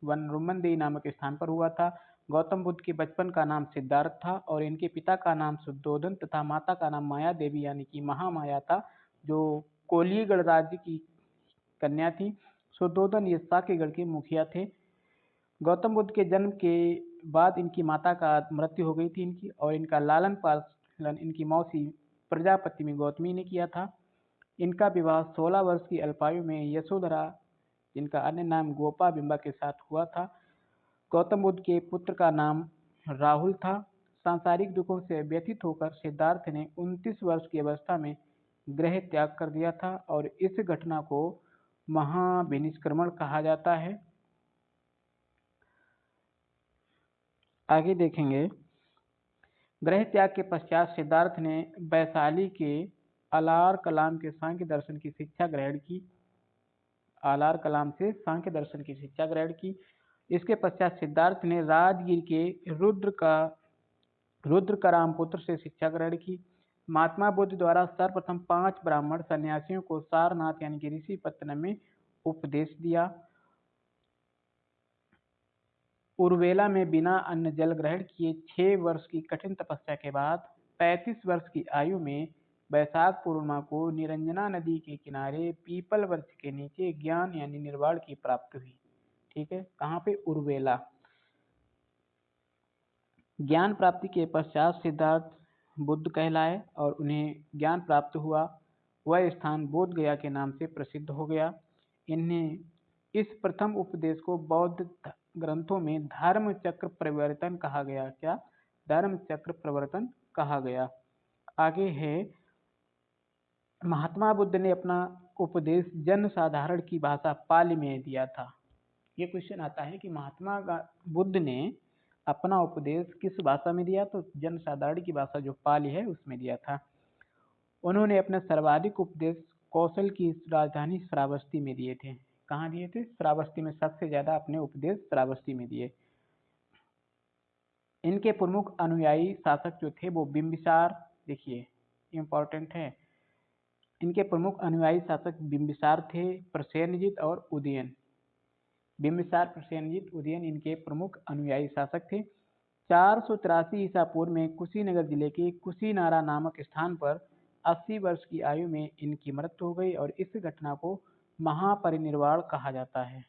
वन रुम्मनदेही नामक स्थान पर हुआ था। गौतम बुद्ध के बचपन का नाम सिद्धार्थ था और इनके पिता का नाम शुद्धोधन तथा माता का नाम माया देवी यानी कि महामाया था, जो कोलिय गणराज्य की कन्या थी। शुद्धोधन ये साक्यगढ़ के मुखिया थे। गौतम बुद्ध के जन्म के बाद इनकी माता का मृत्यु हो गई थी इनकी, और इनका लालन पालन इनकी मौसी प्रजापति में गौतमी ने किया था। इनका विवाह 16 वर्ष की अल्पायु में यशोधरा, जिनका अन्य नाम गोपा बिंबा के साथ हुआ था। गौतम बुद्ध के पुत्र का नाम राहुल था। सांसारिक दुखों से व्यथित होकर सिद्धार्थ ने 29 वर्ष की अवस्था में गृह त्याग कर दिया था और इस घटना को महाविनिष्क्रमण कहा जाता है। आगे देखेंगे, गृह त्याग के पश्चात सिद्धार्थ ने वैशाली के अलार कलाम के सांख्य दर्शन की शिक्षा ग्रहण की। आलार कलाम से सांख्य दर्शन की शिक्षा ग्रहण की। इसके पश्चात सिद्धार्थ ने राजगीर के रुद्रकराम पुत्र से शिक्षा ग्रहण की। महात्मा बुद्ध द्वारा सर्वप्रथम 5 ब्राह्मण सन्यासियों को सारनाथ यानी कि ऋषिपत्तनम में उपदेश दिया। उर्वेला में बिना अन्न जल ग्रहण किए 6 वर्ष की कठिन तपस्या के बाद 35 वर्ष की आयु में वैशाख पूर्णिमा को निरंजना नदी के किनारे पीपल वृक्ष के नीचे ज्ञान यानी निर्वाण की प्राप्ति हुई। ठीक है, कहाँ पे? उर्वेला। ज्ञान प्राप्ति के पश्चात सिद्धार्थ बुद्ध कहलाए और उन्हें ज्ञान प्राप्त हुआ। वह स्थान बोध गया के नाम से प्रसिद्ध हो गया। इन्हें इस प्रथम उपदेश को बौद्ध ग्रंथों में धर्म चक्र प्रवर्तन कहा गया। क्या? धर्म चक्र प्रवर्तन कहा गया। आगे है, महात्मा बुद्ध ने अपना उपदेश जन साधारण की भाषा पाली में दिया था। ये क्वेश्चन आता है कि महात्मा बुद्ध ने अपना उपदेश किस भाषा में दिया? तो जन साधारण की भाषा जो पाली है उसमें दिया था। उन्होंने अपने सर्वाधिक उपदेश कौशल की राजधानी श्रावस्ती में दिए थे। कहाँ दिए थे? श्रावस्ती में सबसे ज्यादा अपने उपदेश श्रावस्ती में दिए। इनके प्रमुख अनुयायी शासक जो थे वो बिंबिसार, देखिए इंपॉर्टेंट है, इनके प्रमुख अनुयायी शासक बिंबिसार थे, प्रसेनजित और उदयन। बिंबिसार, प्रसेनजित, उदयन इनके प्रमुख अनुयायी शासक थे। 483 ईसा पूर्व में कुशीनगर जिले के कुशीनारा नामक स्थान पर 80 वर्ष की आयु में इनकी मृत्यु हो गई और इस घटना को महापरिनिर्वाण कहा जाता है।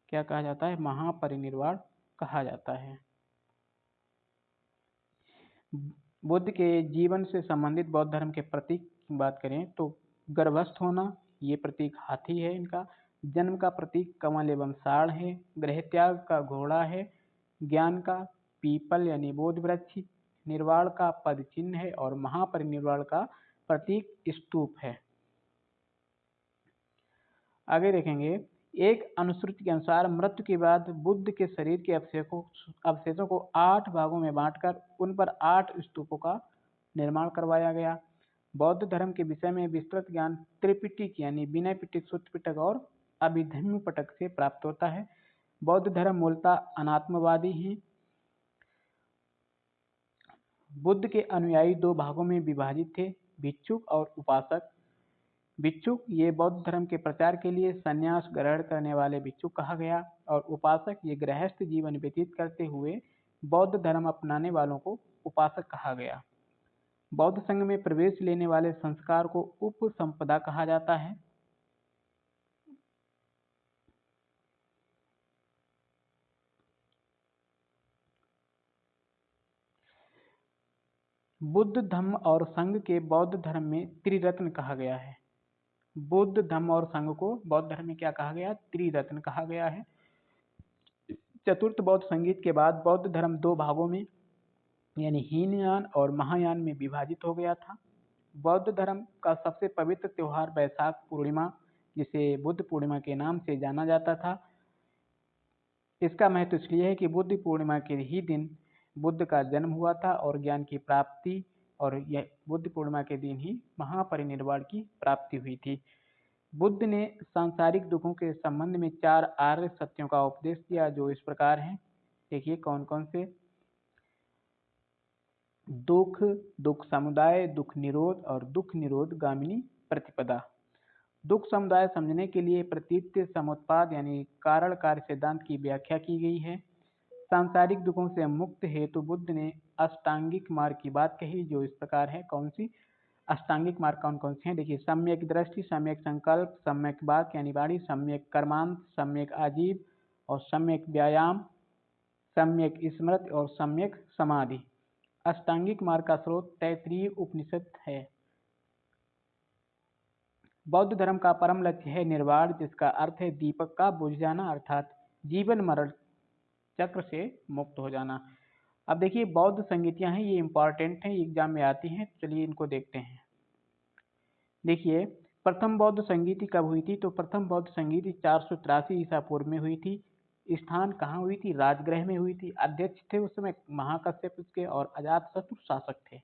क्या कहा जाता है? महापरिनिर्वाण कहा जाता है। बुद्ध के जीवन से संबंधित बौद्ध धर्म के प्रतीक की बात करें तो गर्भस्थ होना, ये प्रतीक हाथी है इनका। जन्म का प्रतीक कमल एवं साढ़ है। गृह त्याग का घोड़ा है। ज्ञान का पीपल यानी बोध वृक्ष। निर्वाण का पद चिन्ह है और महापरिनिर्वाण का प्रतीक स्तूप है। आगे देखेंगे, एक अनुश्रुति के अनुसार मृत्यु के बाद बुद्ध के शरीर के अवशेषों को 8 भागों में बांटकर उन पर 8 स्तूपों का निर्माण करवाया गया। बौद्ध धर्म के विषय में विस्तृत ज्ञान त्रिपिटक यानी विनय पिटक, सूत्र पिटक और अभिधम्म पिटक से प्राप्त होता है। बौद्ध धर्म मूलतः अनात्मवादी है। बुद्ध के अनुयायी 2 भागों में विभाजित थे, भिक्षुक और उपासक। भिक्षुक ये बौद्ध धर्म के प्रचार के लिए संन्यास ग्रहण करने वाले भिक्षुक कहा गया और उपासक ये गृहस्थ जीवन व्यतीत करते हुए बौद्ध धर्म अपनाने वालों को उपासक कहा गया। बौद्ध संघ में प्रवेश लेने वाले संस्कार को उपसंपदा कहा जाता है। बुद्ध धम्म और संघ के बौद्ध धर्म में त्रिरत्न कहा गया है। बुद्ध धम्म और संघ को बौद्ध धर्म में क्या कहा गया? त्रिरत्न कहा गया है। चतुर्थ बौद्ध संगीत के बाद बौद्ध धर्म दो भागों में यानी हीनयान और महायान में विभाजित हो गया था। बौद्ध धर्म का सबसे पवित्र त्योहार वैशाख पूर्णिमा, जिसे बुद्ध पूर्णिमा के नाम से जाना जाता था। इसका महत्व इसलिए है कि बुद्ध पूर्णिमा के ही दिन बुद्ध का जन्म हुआ था और ज्ञान की प्राप्ति, और यह बुद्ध पूर्णिमा के दिन ही महापरिनिर्वाण की प्राप्ति हुई थी। बुद्ध ने सांसारिक दुखों के संबंध में 4 आर्य सत्यों का उपदेश दिया, जो इस प्रकार हैं। देखिए कौन कौन से? दुख, दुख समुदाय, दुख निरोध और दुख निरोध गामिनी प्रतिपदा। दुख समुदाय समझने के लिए प्रतीत्य समुत्पाद यानी कारण कार्य सिद्धांत की व्याख्या की गई है। सांसारिक दुखों से मुक्त हेतु बुद्ध ने अष्टांगिक मार्ग की बात कही, जो इस प्रकार है। कौन सी अष्टांगिक मार्ग कौन कौन से हैं? देखिए, सम्यक दृष्टि, सम्यक संकल्प, सम्यक वाक् यानी वाणी, सम्यक कर्मांत, सम्यक आजीव और सम्यक व्यायाम, सम्यक स्मृति और सम्यक समाधि। अष्टांगिक मार्ग का स्रोत तैत्तिरीय उपनिषद है। बौद्ध धर्म का परम लक्ष्य है निर्वाण, जिसका अर्थ है दीपक का बुझ जाना, अर्थात जीवन मरण चक्र से मुक्त हो जाना। अब देखिए बौद्ध संगीतियां हैं, ये इंपॉर्टेंट हैं, एग्जाम में आती हैं। चलिए इनको देखते हैं। देखिए प्रथम बौद्ध संगीति कब हुई थी? तो प्रथम बौद्ध संगीति 483 ईसा पूर्व में हुई थी। स्थान कहाँ हुई थी? राजगृह में हुई थी। अध्यक्ष थे उस समय महाकश्यप उसके और अजातशत्रु शासक थे।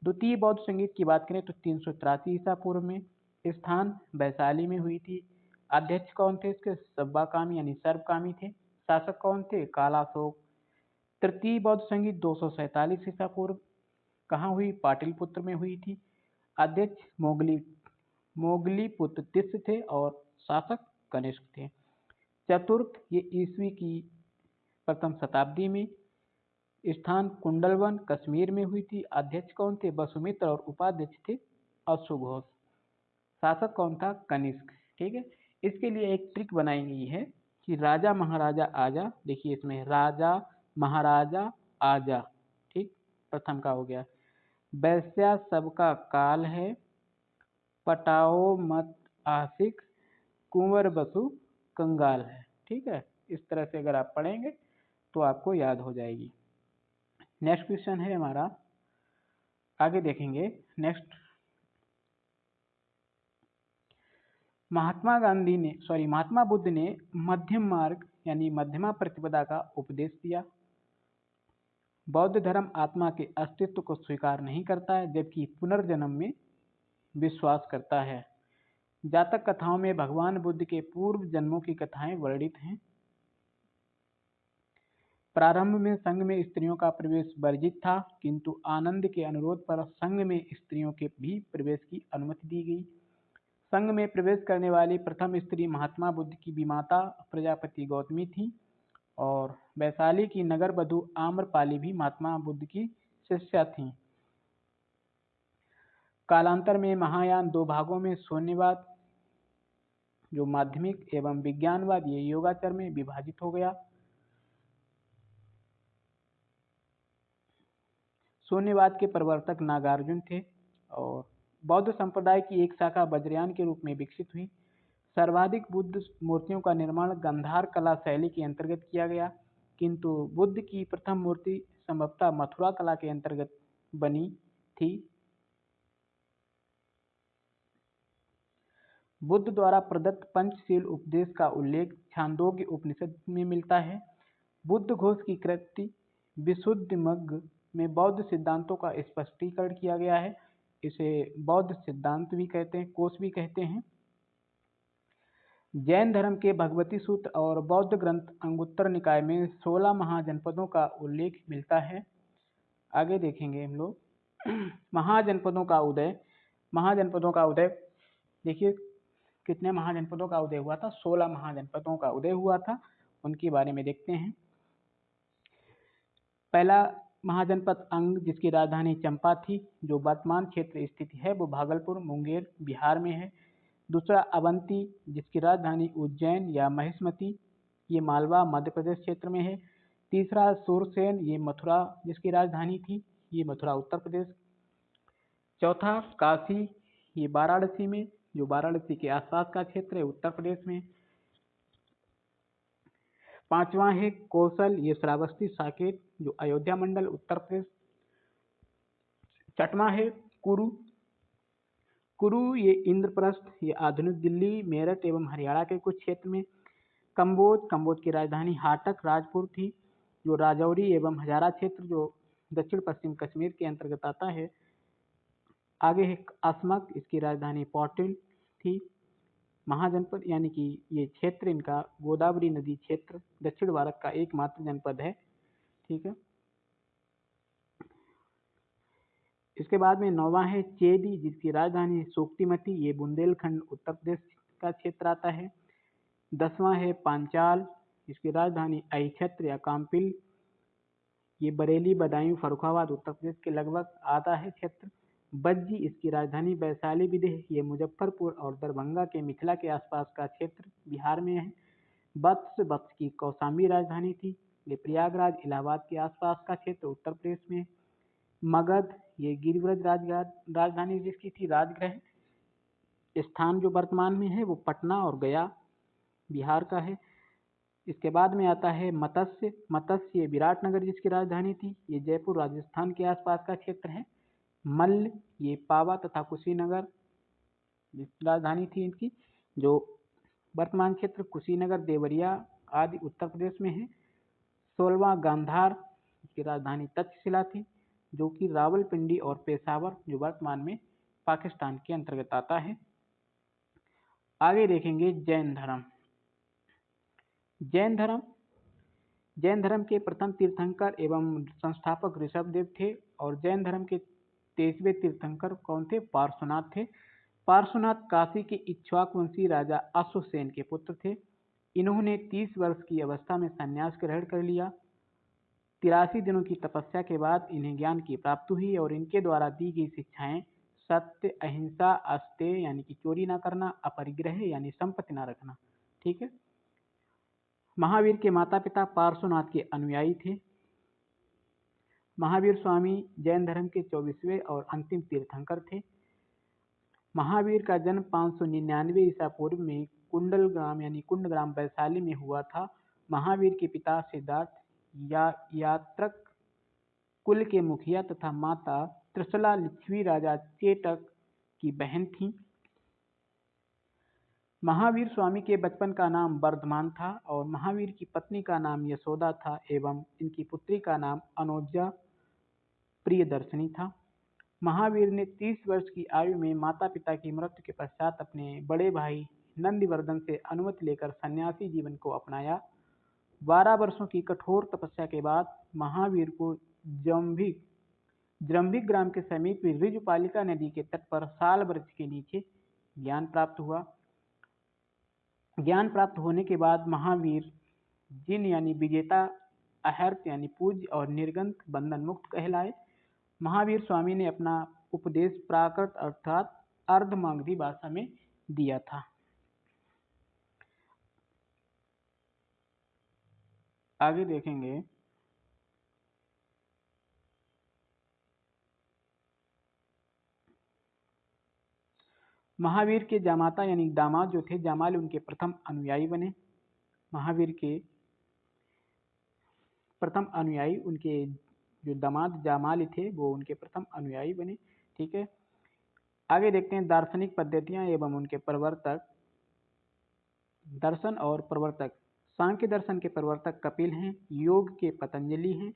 द्वितीय बौद्ध संगीत की बात करें तो 383 ईसा पूर्व में। स्थान वैशाली में हुई थी। अध्यक्ष कौन थे इसके? सब्बाकामी यानी सर्वकामी थे। शासक कौन थे? कालाशोक। तृतीय बौद्ध संगीत 247 ईसा पूर्व कहाँ हुई? पाटलिपुत्र में हुई थी। अध्यक्ष मोगलीपुत्र तिस्य थे और शासक कनिष्क थे। चतुर्थ ये ईस्वी की प्रथम शताब्दी में। स्थान कुंडलवन कश्मीर में हुई थी। अध्यक्ष कौन थे? वसुमित्र और उपाध्यक्ष थे अश्वघोष। शासक कौन था? कनिष्क। ठीक है, इसके लिए एक ट्रिक बनाई गई है कि राजा महाराजा आजा। देखिए इसमें राजा महाराजा आजा, ठीक, प्रथम का हो गया। वैश्या सबका काल है, पटाओ मत आशिक, कुंवर बसु कंगाल है। ठीक है, इस तरह से अगर आप पढ़ेंगे तो आपको याद हो जाएगी। नेक्स्ट क्वेश्चन है हमारा, आगे देखेंगे। नेक्स्ट, महात्मा बुद्ध ने मध्यम मार्ग यानी मध्यमा प्रतिपदा का उपदेश दिया। बौद्ध धर्म आत्मा के अस्तित्व को स्वीकार नहीं करता है, जबकि पुनर्जन्म में विश्वास करता है। जातक कथाओं में भगवान बुद्ध के पूर्व जन्मों की कथाएं वर्णित हैं। प्रारंभ में संघ में स्त्रियों का प्रवेश वर्जित था, किंतु आनंद के अनुरोध पर संघ में स्त्रियों के भी प्रवेश की अनुमति दी गई। संघ में प्रवेश करने वाली प्रथम स्त्री महात्मा बुद्ध की विमाता प्रजापति गौतमी थी, और वैशाली की नगर वधु आम्रपाली भी महात्मा बुद्ध की शिष्या थीं। कालांतर में महायान दो भागों में शून्यवाद जो माध्यमिक एवं विज्ञानवाद ये योगाचार में विभाजित हो गया। शून्यवाद के प्रवर्तक नागार्जुन थे और बौद्ध संप्रदाय की एक शाखा वज्रयान के रूप में विकसित हुई। सर्वाधिक बुद्ध मूर्तियों का निर्माण गंधार कला शैली के अंतर्गत किया गया, किंतु बुद्ध की प्रथम मूर्ति संभवतः मथुरा कला के अंतर्गत बनी थी। बुद्ध द्वारा प्रदत्त पंचशील उपदेश का उल्लेख छांदोग्य उपनिषद में मिलता है। बुद्ध घोष की कृति विशुद्धिमग्ग में बौद्ध सिद्धांतों का स्पष्टीकरण किया गया है। इसे बौद्ध सिद्धांत भी कहते हैं, कोश भी कहते हैं। जैन धर्म के भगवती सूत्र और बौद्ध ग्रंथ अंगुत्तर निकाय में 16 महाजनपदों का उल्लेख मिलता है। आगे देखेंगे हम लोग महाजनपदों का उदय देखिए कितने महाजनपदों का उदय हुआ था? 16 महाजनपदों का उदय हुआ था। उनके बारे में देखते हैं। पहला महाजनपद अंग, जिसकी राजधानी चंपा थी, जो वर्तमान क्षेत्र स्थित है, वो भागलपुर मुंगेर बिहार में है। दूसरा अवंती, जिसकी राजधानी उज्जैन या महिष्मती, ये मालवा मध्य प्रदेश क्षेत्र में है। तीसरा सूरसेन, ये मथुरा जिसकी राजधानी थी। ये मथुरा उत्तर प्रदेश। चौथा काशी, ये वाराणसी में, जो वाराणसी के आसपास का क्षेत्र है उत्तर प्रदेश में। पांचवा है कौशल, ये श्रावस्ती साकेत, जो अयोध्या मंडल उत्तर प्रदेश। छठवां है कुरु, कुरु ये इंद्रप्रस्थ, ये आधुनिक दिल्ली, मेरठ एवं हरियाणा के कुछ क्षेत्र में। कम्बोज, कम्बोज की राजधानी हाटक राजपुर थी, जो राजौरी एवं हजारा क्षेत्र जो दक्षिण पश्चिम कश्मीर के अंतर्गत आता है। आगे है असमक, इसकी राजधानी पॉटिल थी। महाजनपद यानी कि ये क्षेत्र इनका गोदावरी नदी क्षेत्र दक्षिण भारत का एकमात्र जनपद है, ठीक है। इसके बाद में नौवां है चेदी, जिसकी राजधानी सोक्तिमती, ये बुंदेलखंड उत्तर प्रदेश का क्षेत्र आता है। 10वां है पांचाल, इसकी राजधानी अहिछत्र या काम्पिल, ये बरेली, बदायूं, फर्रुखाबाद उत्तर प्रदेश के लगभग आता है क्षेत्र। बज्जी, इसकी राजधानी वैशाली विदेह, ये मुजफ्फरपुर और दरभंगा के मिथिला के आसपास का क्षेत्र बिहार में है। वत्स, वत्स की कौशाम्बी राजधानी थी, ये प्रयागराज इलाहाबाद के आसपास का क्षेत्र उत्तर प्रदेश में। मगध, ये गिरिव्रज राजधानी जिसकी थी राजगृह, स्थान जो वर्तमान में है वो पटना और गया बिहार का है। इसके बाद में आता है मत्स्य, मत्स्य ये विराटनगर जिसकी राजधानी थी, ये जयपुर राजस्थान के आसपास का क्षेत्र है। मल्ल, ये पावा तथा कुशीनगर राजधानी थी इनकी, जो वर्तमान क्षेत्र कुशीनगर, देवरिया आदि उत्तर प्रदेश में है। 16वां गांधार, इसकी राजधानी तक्षशिला थी, जो कि रावलपिंडी और पेशावर जो वर्तमान में पाकिस्तान के अंतर्गत आता है। आगे देखेंगे जैन धर्म। जैन धर्म, जैन धर्म के प्रथम तीर्थंकर एवं संस्थापक ऋषभदेव थे और जैन धर्म के 23वें तीर्थंकर कौन थे? पार्श्वनाथ थे। पार्श्वनाथ काशी के इक्ष्वाकुवंशी राजा अश्वसेन के पुत्र थे। इन्होंने 30 वर्ष की अवस्था में संन्यास ग्रहण कर लिया। 83 दिनों की तपस्या के बाद इन्हें ज्ञान की प्राप्ति हुई और इनके द्वारा दी गई शिक्षाएं सत्य, अहिंसा, अस्तेय यानी कि चोरी ना करना, अपरिग्रह यानी संपत्ति ना रखना, ठीक है। महावीर के माता पिता पार्श्वनाथ के अनुयायी थे। महावीर स्वामी जैन धर्म के 24वें और अंतिम तीर्थंकर थे। महावीर का जन्म 599 ईसा पूर्व में कुंडलग्राम यानी कुंडग्राम वैशाली में हुआ था। महावीर के पिता सिद्धार्थ यात्रक कुल के मुखिया तथा माता त्रिशला लिच्छवी राजा चेटक की बहन थीं। महावीर स्वामी के बचपन का नाम वर्धमान था और महावीर की पत्नी का नाम यशोदा था एवं इनकी पुत्री का नाम अनोजा प्रियदर्शनी था। महावीर ने 30 वर्ष की आयु में माता पिता की मृत्यु के पश्चात अपने बड़े भाई नंदिवर्धन से अनुमति लेकर सन्यासी जीवन को अपनाया। 12 वर्षों की कठोर तपस्या के बाद महावीर को जृंभिक ग्राम के समीप ऋजुपालिका नदी के तट पर साल वृक्ष के नीचे ज्ञान प्राप्त हुआ। ज्ञान प्राप्त होने के बाद महावीर जिन यानी विजेता, अहर्त यानी पूज्य और निर्गंथ बंधन मुक्त कहलाए। महावीर स्वामी ने अपना उपदेश प्राकृत अर्थात अर्धमागधी भाषा में दिया था। आगे देखेंगे महावीर के जामाता यानी दामाद जो थे, जामाली उनके प्रथम अनुयायी बने। महावीर के प्रथम अनुयायी उनके जो दामाद जामाली थे वो उनके प्रथम अनुयायी बने, ठीक है। आगे देखते हैं दार्शनिक पद्धतियां एवं उनके प्रवर्तक। दर्शन और प्रवर्तक। सांख्य दर्शन के प्रवर्तक कपिल हैं, योग के पतंजलि हैं,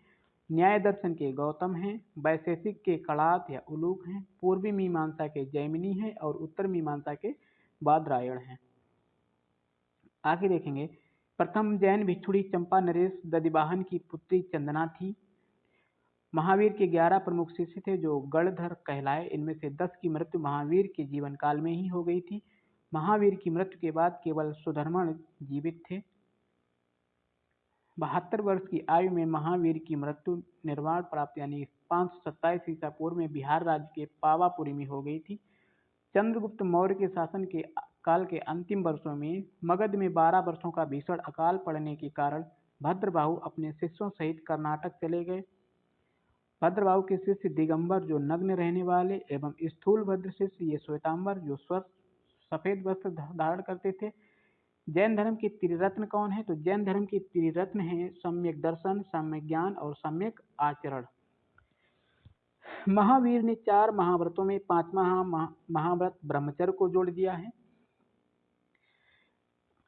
न्याय दर्शन के गौतम हैं, वैशेषिक के कणाद या उलूक हैं, पूर्वी मीमांसा के जैमिनी हैं और उत्तर मीमांसा के बादरायण हैं। आगे देखेंगे प्रथम जैन भिक्षुणी चंपा नरेश दधिवाहन की पुत्री चंदना थी। महावीर के 11 प्रमुख शिष्य थे जो गणधर कहलाए। इनमें से 10 की मृत्यु महावीर के जीवन काल में ही हो गई थी। महावीर की मृत्यु के बाद केवल सुधर्मण जीवित थे। 72 वर्ष की आयु में महावीर की मृत्यु निर्वाण प्राप्त यानी 527 ईसा पूर्व में बिहार राज्य के पावापुरी में हो गई थी। चंद्रगुप्त मौर्य के शासन के काल के अंतिम वर्षों में मगध में 12 वर्षों का भीषण अकाल पड़ने के कारण भद्रबाहु अपने शिष्यों सहित कर्नाटक चले गए। भद्रबाहु के शिष्य दिगंबर जो नग्न रहने वाले एवं स्थूलभद्र शिष्य ये श्वेतांबर जो स्वस्थ सफेद वस्त्र धारण करते थे। जैन धर्म के त्रिरत्न कौन है? तो जैन धर्म के त्रिरत्न हैं सम्यक दर्शन, सम्यक ज्ञान और सम्यक आचरण। महावीर ने 4 महाव्रतों में 5वां महाव्रत ब्रह्मचर्य को जोड़ दिया है।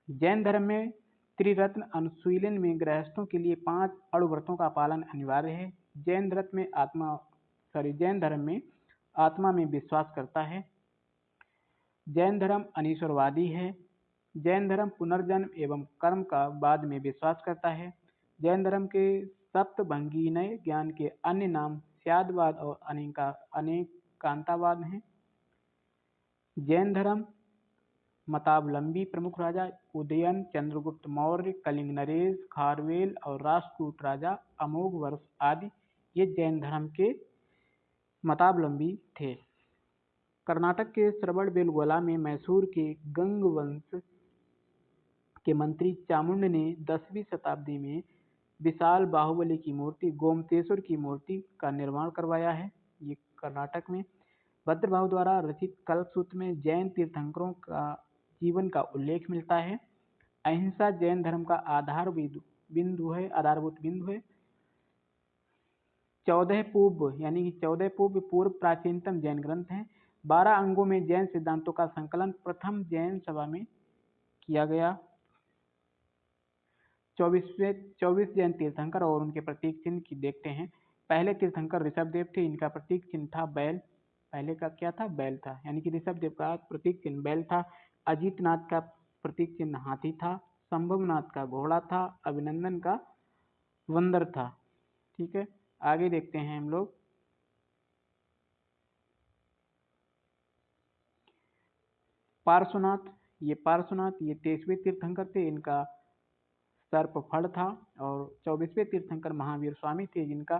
जैन धर्म में त्रिरत्न अनुशीलन में गृहस्थों के लिए 5 अणुव्रतों का पालन अनिवार्य है। जैन धर्म में आत्मा में विश्वास करता है। जैन धर्म अनीश्वरवादी है। जैन धर्म पुनर्जन्म एवं कर्म का बाद में विश्वास करता है। जैन धर्म के सप्तभंगीनय ज्ञान के अन्य नाम स्यादवाद और अनेकांतवाद हैं। जैन धर्म मतावलंबी प्रमुख राजा उदयन, चंद्रगुप्त मौर्य, कलिंग नरेश, खारवेल और राष्ट्रकूट राजा अमोघवर्ष आदि ये जैन धर्म के मतावलंबी थे। कर्नाटक के श्रवणबेलगोला में मैसूर के गंग वंश के मंत्री चामुंड ने 10वीं शताब्दी में विशाल बाहुबली की मूर्ति गोमतेश्वर की मूर्ति का निर्माण करवाया है। ये कर्नाटक में भद्रबाहु द्वारा रचित कल्पसूत्र में जैन तीर्थंकरों का जीवन का उल्लेख मिलता है। अहिंसा जैन धर्म का आधारभूत बिंदु है। 14 पूर्व प्राचीनतम जैन ग्रंथ हैं। 12 अंगों में जैन सिद्धांतों का संकलन प्रथम जैन सभा में किया गया। 24 जैन तीर्थंकर और उनके प्रतीक चिन्ह की देखते हैं। पहले तीर्थंकर ऋषभदेव थे। इनका प्रतीक चिन्ह था बैल। पहले का क्या था? बैल था, यानी कि ऋषभदेव का प्रतीक चिन्ह बैल था। अजीतनाथ का प्रतीक चिन्ह हाथी था। संभवनाथ का घोड़ा था। अभिनंदन का बंदर था। ठीक है, आगे देखते हैं हम लोग। पार्श्वनाथ ये 23वें तीर्थंकर थे। इनका सर्प फड़ था। और 24वें तीर्थंकर महावीर स्वामी थे, जिनका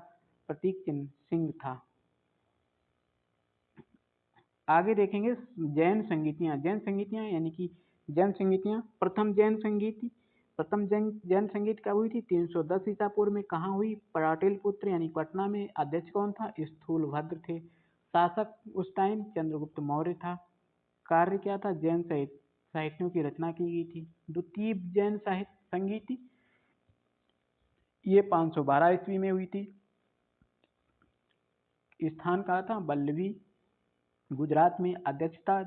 प्रतीक चिन्ह सिंह था। आगे देखेंगे जैन संगीतियां यानी कि जैन संगीतियां। प्रथम जैन संगीत कब हुई थी? 310 ईसा पूर्व में। कहाँ हुई? पराटिल पुत्र यानी पटना में। अध्यक्ष कौन था? स्थूलभद्र थे। शासक उस टाइम चंद्रगुप्त मौर्य था। कार्य क्या था? जैन साहित्यों की रचना की गई थी। द्वितीय जैन संगीति ये 512 ईस्वी में हुई थी। स्थान कहा था? बल्लभी गुजरात में। अध्यक्षता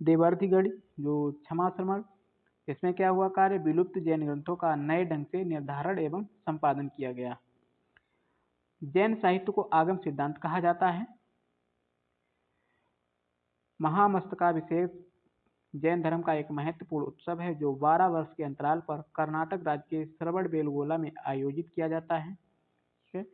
देवर्थिगढ़ जो क्षमा श्रमण। इसमें क्या हुआ कार्य? विलुप्त जैन ग्रंथों का नए ढंग से निर्धारण एवं संपादन किया गया। जैन साहित्य को आगम सिद्धांत कहा जाता है। महामस्तकाभिषेक जैन धर्म का एक महत्वपूर्ण उत्सव है जो 12 वर्ष के अंतराल पर कर्नाटक राज्य के श्रवणबेलगोला में आयोजित किया जाता है। ठीक है,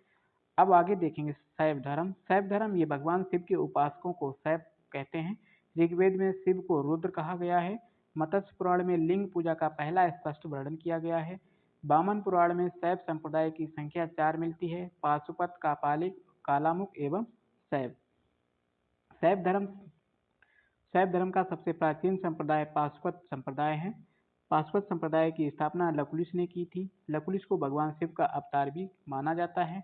अब आगे देखेंगे शैव धर्म ये भगवान शिव के उपासकों को शैव कहते हैं। ऋग्वेद में शिव को रुद्र कहा गया है। मत्स्य पुराण में लिंग पूजा का पहला स्पष्ट वर्णन किया गया है। वामन पुराण में शैव संप्रदाय की संख्या 4 मिलती है। पाशुपत, कापालिक, कालामुख एवं शैव। शैव धर्म का सबसे प्राचीन संप्रदाय पाशुपत संप्रदाय है। पाशुपत संप्रदाय की स्थापना लकुलिश ने की थी। लकुलिश को भगवान शिव का अवतार भी माना जाता है।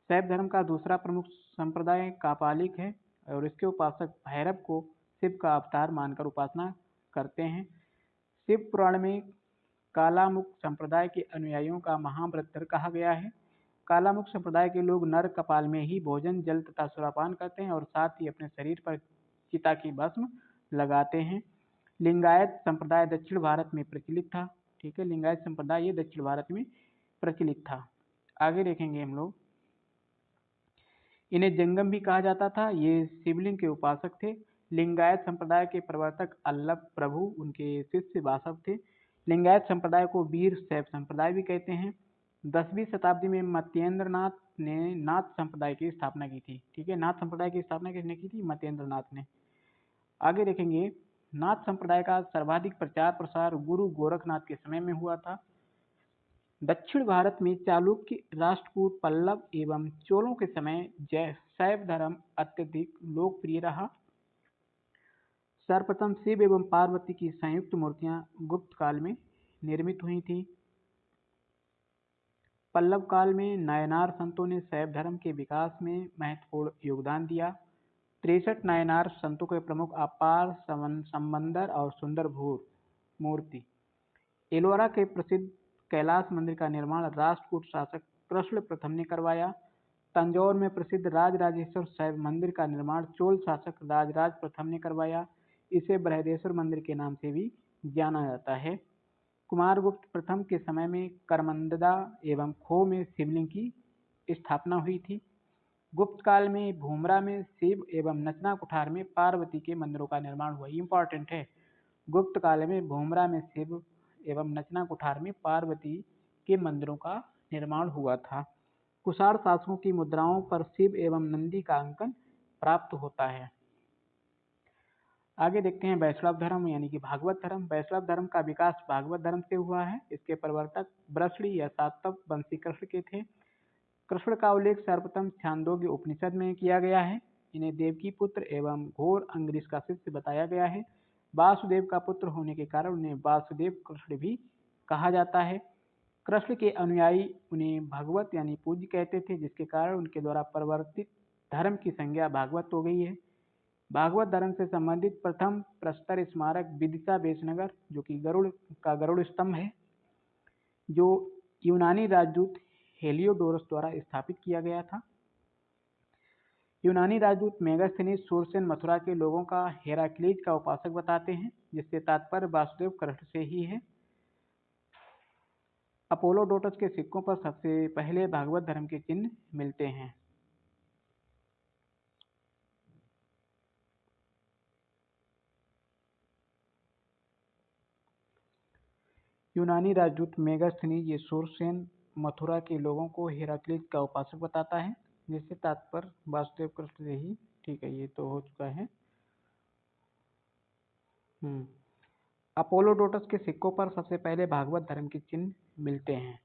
शैव धर्म का दूसरा प्रमुख संप्रदाय कापालिक है और इसके उपासक भैरव को शिव का अवतार मानकर उपासना करते हैं। शिव पुराण में कालामुख संप्रदाय के अनुयायियों का महाव्रत कहा गया है। कालामुख संप्रदाय के लोग नर कपाल में ही भोजन, जल तथा सुरापान करते हैं और साथ ही अपने शरीर पर चिता की भस्म लगाते हैं। लिंगायत संप्रदाय दक्षिण भारत में प्रचलित था। ठीक है, लिंगायत संप्रदाय ये दक्षिण भारत में प्रचलित था। आगे देखेंगे हम लोग। इन्हें जंगम भी कहा जाता था। ये शिवलिंग के उपासक थे। लिंगायत संप्रदाय के प्रवर्तक अल्लभ प्रभु उनके शिष्य वासव थे। लिंगायत संप्रदाय को वीर शैव संप्रदाय भी कहते हैं। 10वीं शताब्दी में मत्येंद्रनाथ ने नाथ संप्रदाय की स्थापना की थी। ठीक है, नाथ संप्रदाय की स्थापना किसने की थी? मत्येंद्रनाथ ने। आगे देखेंगे नाथ संप्रदाय का सर्वाधिक प्रचार प्रसार गुरु गोरखनाथ के समय में हुआ था। दक्षिण भारत में चालुक्य, राष्ट्रकूट, पल्लव एवं चोलों के समय शैव धर्म अत्यधिक लोकप्रिय रहा। सर्वप्रथम शिव एवं पार्वती की संयुक्त मूर्तियां गुप्त काल में निर्मित हुई थी। पल्लव काल में नायनार संतों ने शैव धर्म के विकास में महत्वपूर्ण योगदान दिया। 63 नायनार संतों के प्रमुख अपार संबंदर और सुंदरभूर मूर्ति। एलोरा के प्रसिद्ध कैलाश मंदिर का निर्माण राष्ट्रकूट शासक कृष्ण प्रथम ने करवाया। तंजौर में प्रसिद्ध राजराजेश्वर शैव मंदिर का निर्माण चोल शासक राजराज प्रथम ने करवाया। इसे बृहदेश्वर मंदिर के नाम से भी जाना जाता है। कुमारगुप्त प्रथम के समय में करमंडदा एवं खो में शिवलिंग की स्थापना हुई थी। गुप्त काल में भूमरा में शिव एवं नचना कुठार में पार्वती के मंदिरों का निर्माण हुआ। इंपॉर्टेंट है, गुप्त काल में भूमरा में शिव एवं नचना कुठार में पार्वती के मंदिरों का निर्माण हुआ था। कुषाण शासकों की मुद्राओं पर शिव एवं नंदी का अंकन प्राप्त होता है। आगे देखते हैं वैष्णव धर्म यानी कि भागवत धर्म। वैष्णव धर्म का विकास भागवत धर्म से हुआ है। इसके प्रवर्तक वृषणी या सातव वंशी कृष्ण के थे। कृष्ण का उल्लेख सर्वप्रथम छांदोग्य उपनिषद में किया गया है। इन्हें देवकी पुत्र एवं घोर अंगरीश का शिष्य बताया गया है। वासुदेव का पुत्र होने के कारण उन्हें वासुदेव कृष्ण भी कहा जाता है। कृष्ण के अनुयायी उन्हें भगवत यानी पूज्य कहते थे, जिसके कारण उनके द्वारा प्रवर्तित धर्म की संज्ञा भागवत हो गई है। भागवत धर्म से संबंधित प्रथम प्रस्तर स्मारक विदिशा वेशनगर, जो कि गरुड़ स्तंभ है, जो यूनानी राजदूत हेलियोडोरस द्वारा स्थापित किया गया था। यूनानी राजदूत मेगास्थनीज सूरसेन मथुरा के लोगों का हेराक्लीज का उपासक बताते हैं, जिससे तात्पर्य वासुदेव कृष्ण से ही है। अपोलोडोटस के सिक्कों पर सबसे पहले भागवत धर्म के चिन्ह मिलते हैं। यूनानी राजदूत मेगास्थनीज ये सूरसेन मथुरा के लोगों को हेराक्लीज का उपासक बताता है, जिससे तात्पर्य वासुदेव कृष्ण से ही। ठीक है, ये तो हो चुका है। अपोलोडोटस के सिक्कों पर सबसे पहले भागवत धर्म के चिन्ह मिलते हैं।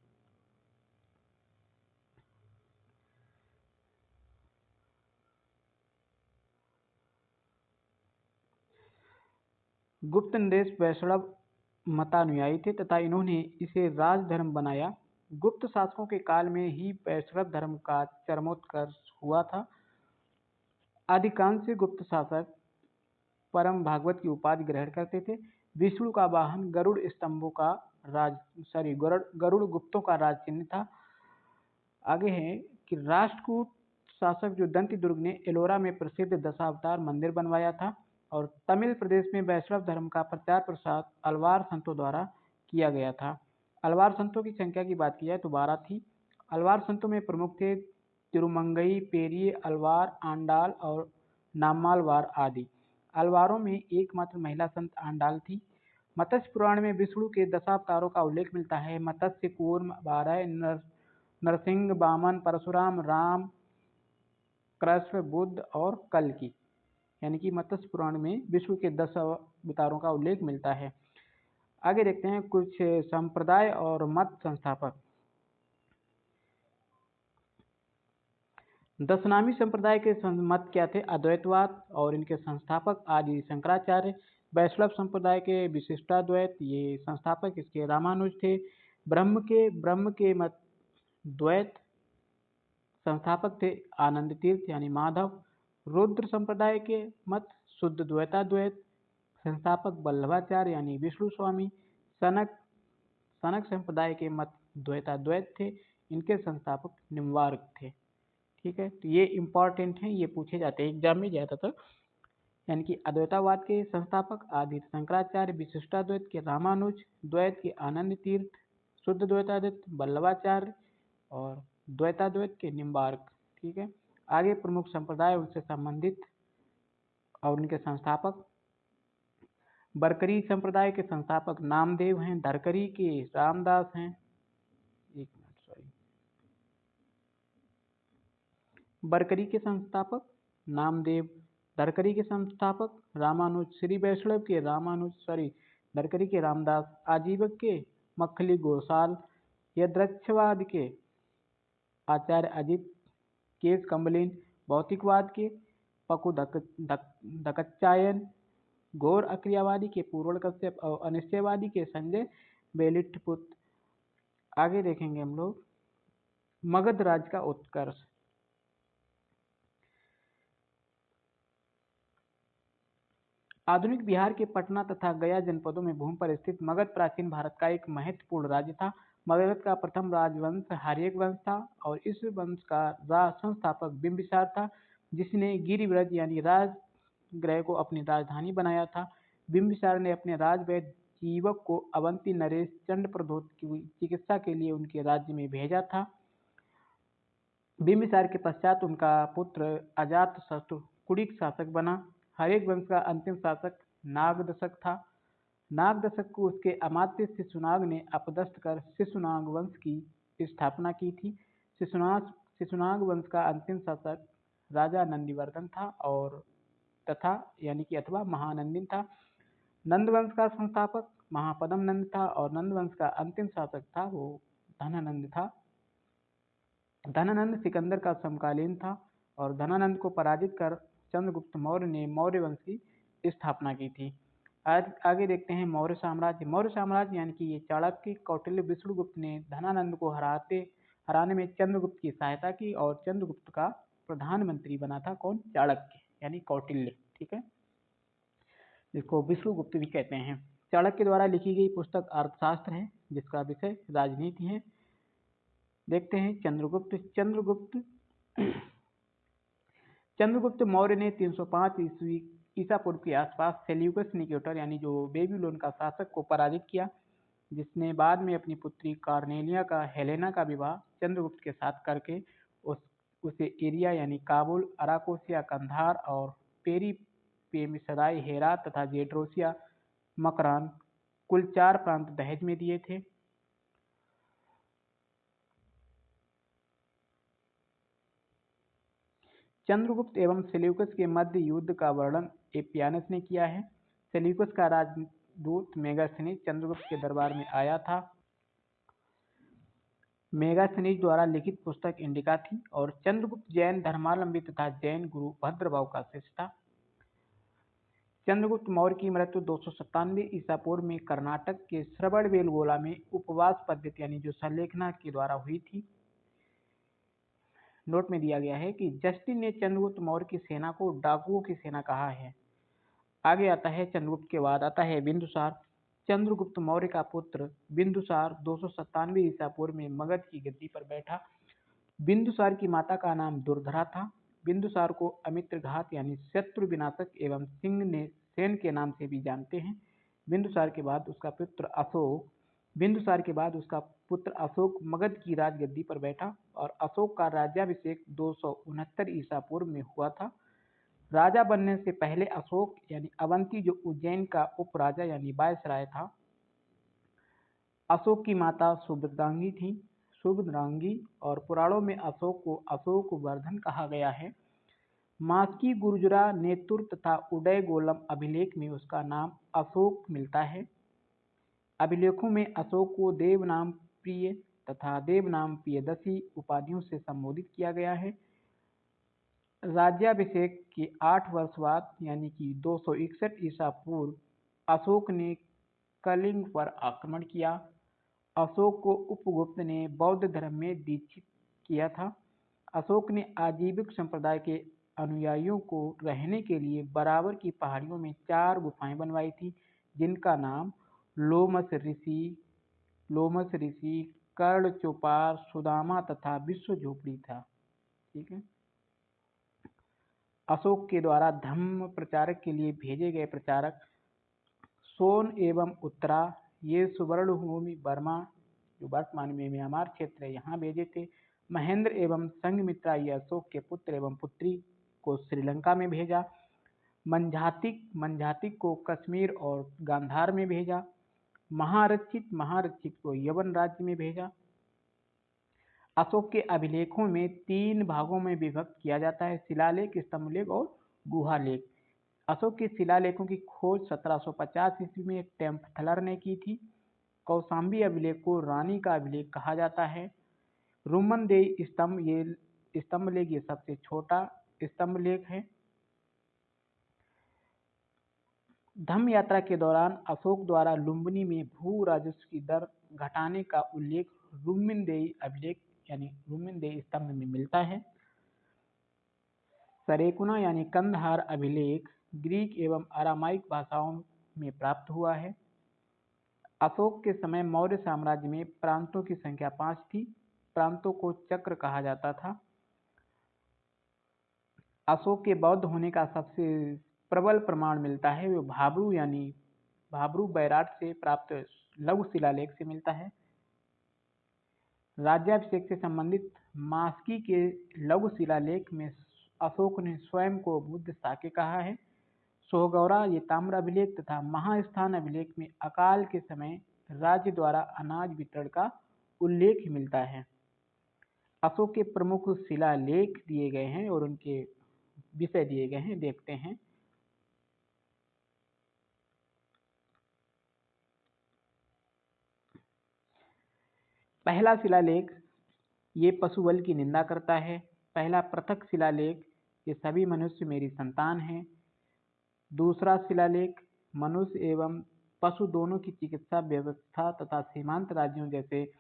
गुप्त नरेश वैष्णव मतानुयायी थे तथा इन्होंने इसे राजधर्म बनाया। गुप्त शासकों के काल में ही वैष्णव धर्म का चरमोत्कर्ष हुआ था। अधिकांश गुप्त शासक परम भागवत की उपाधि ग्रहण करते थे। विष्णु का वाहन गरुड़ स्तंभों का गरुड़ गुप्तों का राज चिन्ह था। आगे है कि राष्ट्रकूट शासक जो दंती दुर्ग ने एलोरा में प्रसिद्ध दशावतार मंदिर बनवाया था, और तमिल प्रदेश में वैष्णव धर्म का प्रचार प्रसार अलवार संतों द्वारा किया गया था। अलवार संतों की संख्या की बात की जाए तो 12 थी। अलवार संतों में प्रमुख थे तिरुमंगई, पेरिये अलवार, आंडाल और नामालवार आदि। अलवारों में एकमात्र महिला संत आंडाल थी। मत्स्य पुराण में विष्णु के दशावतारों का उल्लेख मिलता है। मत्स्य, कूर्म, वाराह, नरसिंह, वामन, परशुराम, राम, कृष्ण, बुद्ध और कल्कि, यानी कि मत्स्य पुराण में विष्णु के 10 अवतारों का उल्लेख मिलता है। आगे देखते हैं कुछ संप्रदाय और मत संस्थापक। दशनामी संप्रदाय के मत क्या थे? अद्वैतवाद, और इनके संस्थापक आदि शंकराचार्य। वैष्णव संप्रदाय के विशिष्टाद्वैत, ये संस्थापक इसके रामानुज थे। ब्रह्म के मत द्वैत, संस्थापक थे आनंद तीर्थ यानी माधव। रुद्र संप्रदाय के मत शुद्ध द्वैताद्वैत, संस्थापक वल्लभाचार्य यानी विष्णु स्वामी। सनक संप्रदाय के मत द्वैताद्वैत थे, इनके संस्थापक निम्बार्क थे। ठीक है, तो ये इंपॉर्टेंट हैं, ये पूछे जाते हैं एग्जाम में ज़्यादातर। यानी कि अद्वैतावाद के संस्थापक आदि शंकराचार्य, विशिष्टाद्वैत के रामानुज, द्वैत के आनंद तीर्थ, शुद्ध द्वैताद्वैत वल्लभाचार्य और द्वैताद्वैत के निम्बार्क। ठीक है, आगे प्रमुख संप्रदाय उनसे संबंधित और उनके संस्थापक। बरकरी संप्रदाय के संस्थापक नामदेव हैं। धरकरी के रामदास हैं। एक मिनट, सॉरी। बरकरी के संस्थापक नामदेव, धरकरी के संस्थापक रामानुज, श्री वैष्णव के धरकरी के रामदास, आजीवक के मखली गोसाल, यद्रक्षवाद के आचार्य अजित केस कम्बलिन, भौतिकवाद के पकु दकच्चायन, घोर अक्रियावादी के पूर्वण कश्यप और अनिश्चयवादी के संजय बेलिठपुत्र। आगे देखेंगे हम लोग मगध राज्य का उत्कर्ष। आधुनिक बिहार के पटना तथा गया जनपदों में भूमि पर स्थित मगध प्राचीन भारत का एक महत्वपूर्ण राज्य था। मगध का प्रथम राजवंश हार्यक वंश था और इस वंश का संस्थापक बिंबिसार था, जिसने गिरिव्रज यानी राजगृह को अपनी राजधानी बनाया था। बिंबिसार ने अपने राजवैद्य जीवक को अवंती नरेश चंड प्रद्योत की चिकित्सा के लिए उनके राज्य में भेजा था। बिंबिसार के पश्चात उनका पुत्र अजातशत्रु कुड़िक शासक बना। हर्यक वंश का अंतिम शासक नागदशक था। नागदशक को उसके अमात्य शिशुनाग ने अपदस्थ कर शिशुनाग वंश की स्थापना की थी। शिशुनाग वंश का अंतिम शासक राजा नंदिवर्धन था और तथा यानी कि अथवा महानंदिन था। नंद वंश का संस्थापक महापदम नंद था और नंद वंश का अंतिम शासक था वो धनानंद था। धनानंद सिकंदर का समकालीन था और धनानंद को पराजित कर चंद्रगुप्त मौर्य ने मौर्य वंश की स्थापना की थी। आज आगे देखते हैं मौर्य साम्राज्य। मौर्य साम्राज्य यानी कि ये चाणक्य, कौटिल्य, विष्णुगुप्त ने धनानंद को हराने में चंद्रगुप्त की सहायता की और चंद्रगुप्त का प्रधानमंत्री बना था कौन? चाणक्य यानी कौटिल्य। ठीक है, जिसको विष्णुगुप्त भी कहते हैं। चाणक्य द्वारा लिखी गई पुस्तक अर्थशास्त्र है, जिसका विषय राजनीति है। देखते हैं चंद्रगुप्त मौर्य ने 305 ईसा पूर्व के आसपास सेल्यूकस निकेटर यानी जो बेबीलोन का शासक को पराजित किया, जिसने बाद में अपनी पुत्री कार्नेलिया का हेलेना का विवाह चंद्रगुप्त के साथ करके उसे एरिया यानी काबुल, अराकोसिया, कंधार और पेरिपेमिसराय, हेरात तथा जेड्रोसिया, मकरान कुल 4 प्रांत दहेज में दिए थे। चंद्रगुप्त एवं सेल्यूकस के मध्य युद्ध का वर्णन एपियानस ने किया है। सेल्यूकस का राजदूत मेगास्थनीज चंद्रगुप्त के दरबार में आया था। मेगास्थनीज द्वारा लिखित पुस्तक इंडिका थी और चंद्रगुप्त जैन धर्मावलंबी तथा जैन गुरु भद्रभाव का शिष्य था। चंद्रगुप्त मौर्य की मृत्यु 297 ईसा पूर्व में कर्नाटक के श्रवणबेलगोला में उपवास पद्धति यानी जो संलेखना के द्वारा हुई थी। नोट में दिया गया है कि जस्टिन ने चंद्रगुप्त मौर्य की सेना को डाकुओं की सेना कहा है। आगे आता है चंद्रगुप्त के बाद आता है बिंदुसार। चंद्रगुप्त मौर्य का पुत्र बिंदुसार 297 ईसा पूर्व में मगध की गद्दी पर बैठा। बिंदुसार की माता का नाम दुर्धरा था। बिंदुसार को अमित्रघात यानी शत्रु विनाशक एवं सिंह ने सेन के नाम से भी जानते हैं। बिंदुसार के बाद उसका पुत्र अशोक मगध की राजगद्दी पर बैठा और अशोक का राज्याभिषेक 269 ईसा पूर्व में हुआ था। राजा बनने से पहले अशोक यानी अवंती जो उज्जैन का उपराजा यानी वायसराय था, अशोक की माता सुभद्रांगी थी। सुभद्रांगी और पुराणों में अशोक को अशोक वर्धन कहा गया है। मास्की गुर्जरा नेतुर तथा उदय गोलम अभिलेख में उसका नाम अशोक मिलता है। अभिलेखों में अशोक को देवनाम प्रिय तथा देवनाम प्रियदर्शी उपाधियों से संबोधित किया गया है। राज्याभिषेक के 8 वर्ष बाद यानी कि 261 ईसा पूर्व अशोक ने कलिंग पर आक्रमण किया। अशोक को उपगुप्त ने बौद्ध धर्म में दीक्षित किया था। अशोक ने आजीविक संप्रदाय के अनुयायियों को रहने के लिए बराबर की पहाड़ियों में 4 गुफाएं बनवाई थी, जिनका नाम लोमस ऋषि, कर्ण चौपार, सुदामा तथा विश्व झोपड़ी था। ठीक है, अशोक के द्वारा धम्म प्रचारक के लिए भेजे गए प्रचारक सोन एवं उत्तरा ये सुवर्णभूमि बर्मा जो वर्तमान में म्यांमार क्षेत्र है यहाँ भेजे थे। महेंद्र एवं संघमित्रा ये अशोक के पुत्र एवं पुत्री को श्रीलंका में भेजा। मंझातिक को कश्मीर और गांधार में भेजा। महारक्षित को यवन राज्य में भेजा। अशोक के अभिलेखों में 3 भागों में विभक्त किया जाता है, शिलालेख, स्तंभलेख और गुहालेख। अशोक के शिलालेखों की खोज 1750 ईस्वी में टेम्पथलर ने की थी। कौशाम्बी अभिलेख को रानी का अभिलेख कहा जाता है। रुमनदेई स्तंभलेख ये सबसे छोटा स्तंभलेख है। धम्म यात्रा के दौरान अशोक द्वारा लुम्बिनी में भू राजस्व की दर घटाने का उल्लेख रुमनदेई अभिलेख यानी रुमिनदेह स्तंभ में मिलता है। सरेकुना यानी कंदहार अभिलेख ग्रीक एवं अरामाइक भाषाओं में प्राप्त हुआ है। अशोक के समय मौर्य साम्राज्य में प्रांतों की संख्या 5 थी। प्रांतों को चक्र कहा जाता था। अशोक के बौद्ध होने का सबसे प्रबल प्रमाण मिलता है वो भाब्रू यानी भाब्रू बैराट से प्राप्त लघु शिलालेख से मिलता है। राज्याभिषेक से संबंधित मास्की के लघु शिलालेख में अशोक ने स्वयं को बुद्ध शाक्य कहा है। सोहगौरा ये ताम्र अभिलेख तथा महास्थान अभिलेख में अकाल के समय राज्य द्वारा अनाज वितरण का उल्लेख मिलता है। अशोक के प्रमुख शिलालेख दिए गए हैं और उनके विषय दिए गए हैं, देखते हैं। पहला शिलालेख ये पशुबल की निंदा करता है। पहला पृथक शिलालेख ये सभी मनुष्य मेरी संतान हैं। दूसरा शिलालेख मनुष्य एवं पशु दोनों की चिकित्सा व्यवस्था तथा सीमांत राज्यों जैसे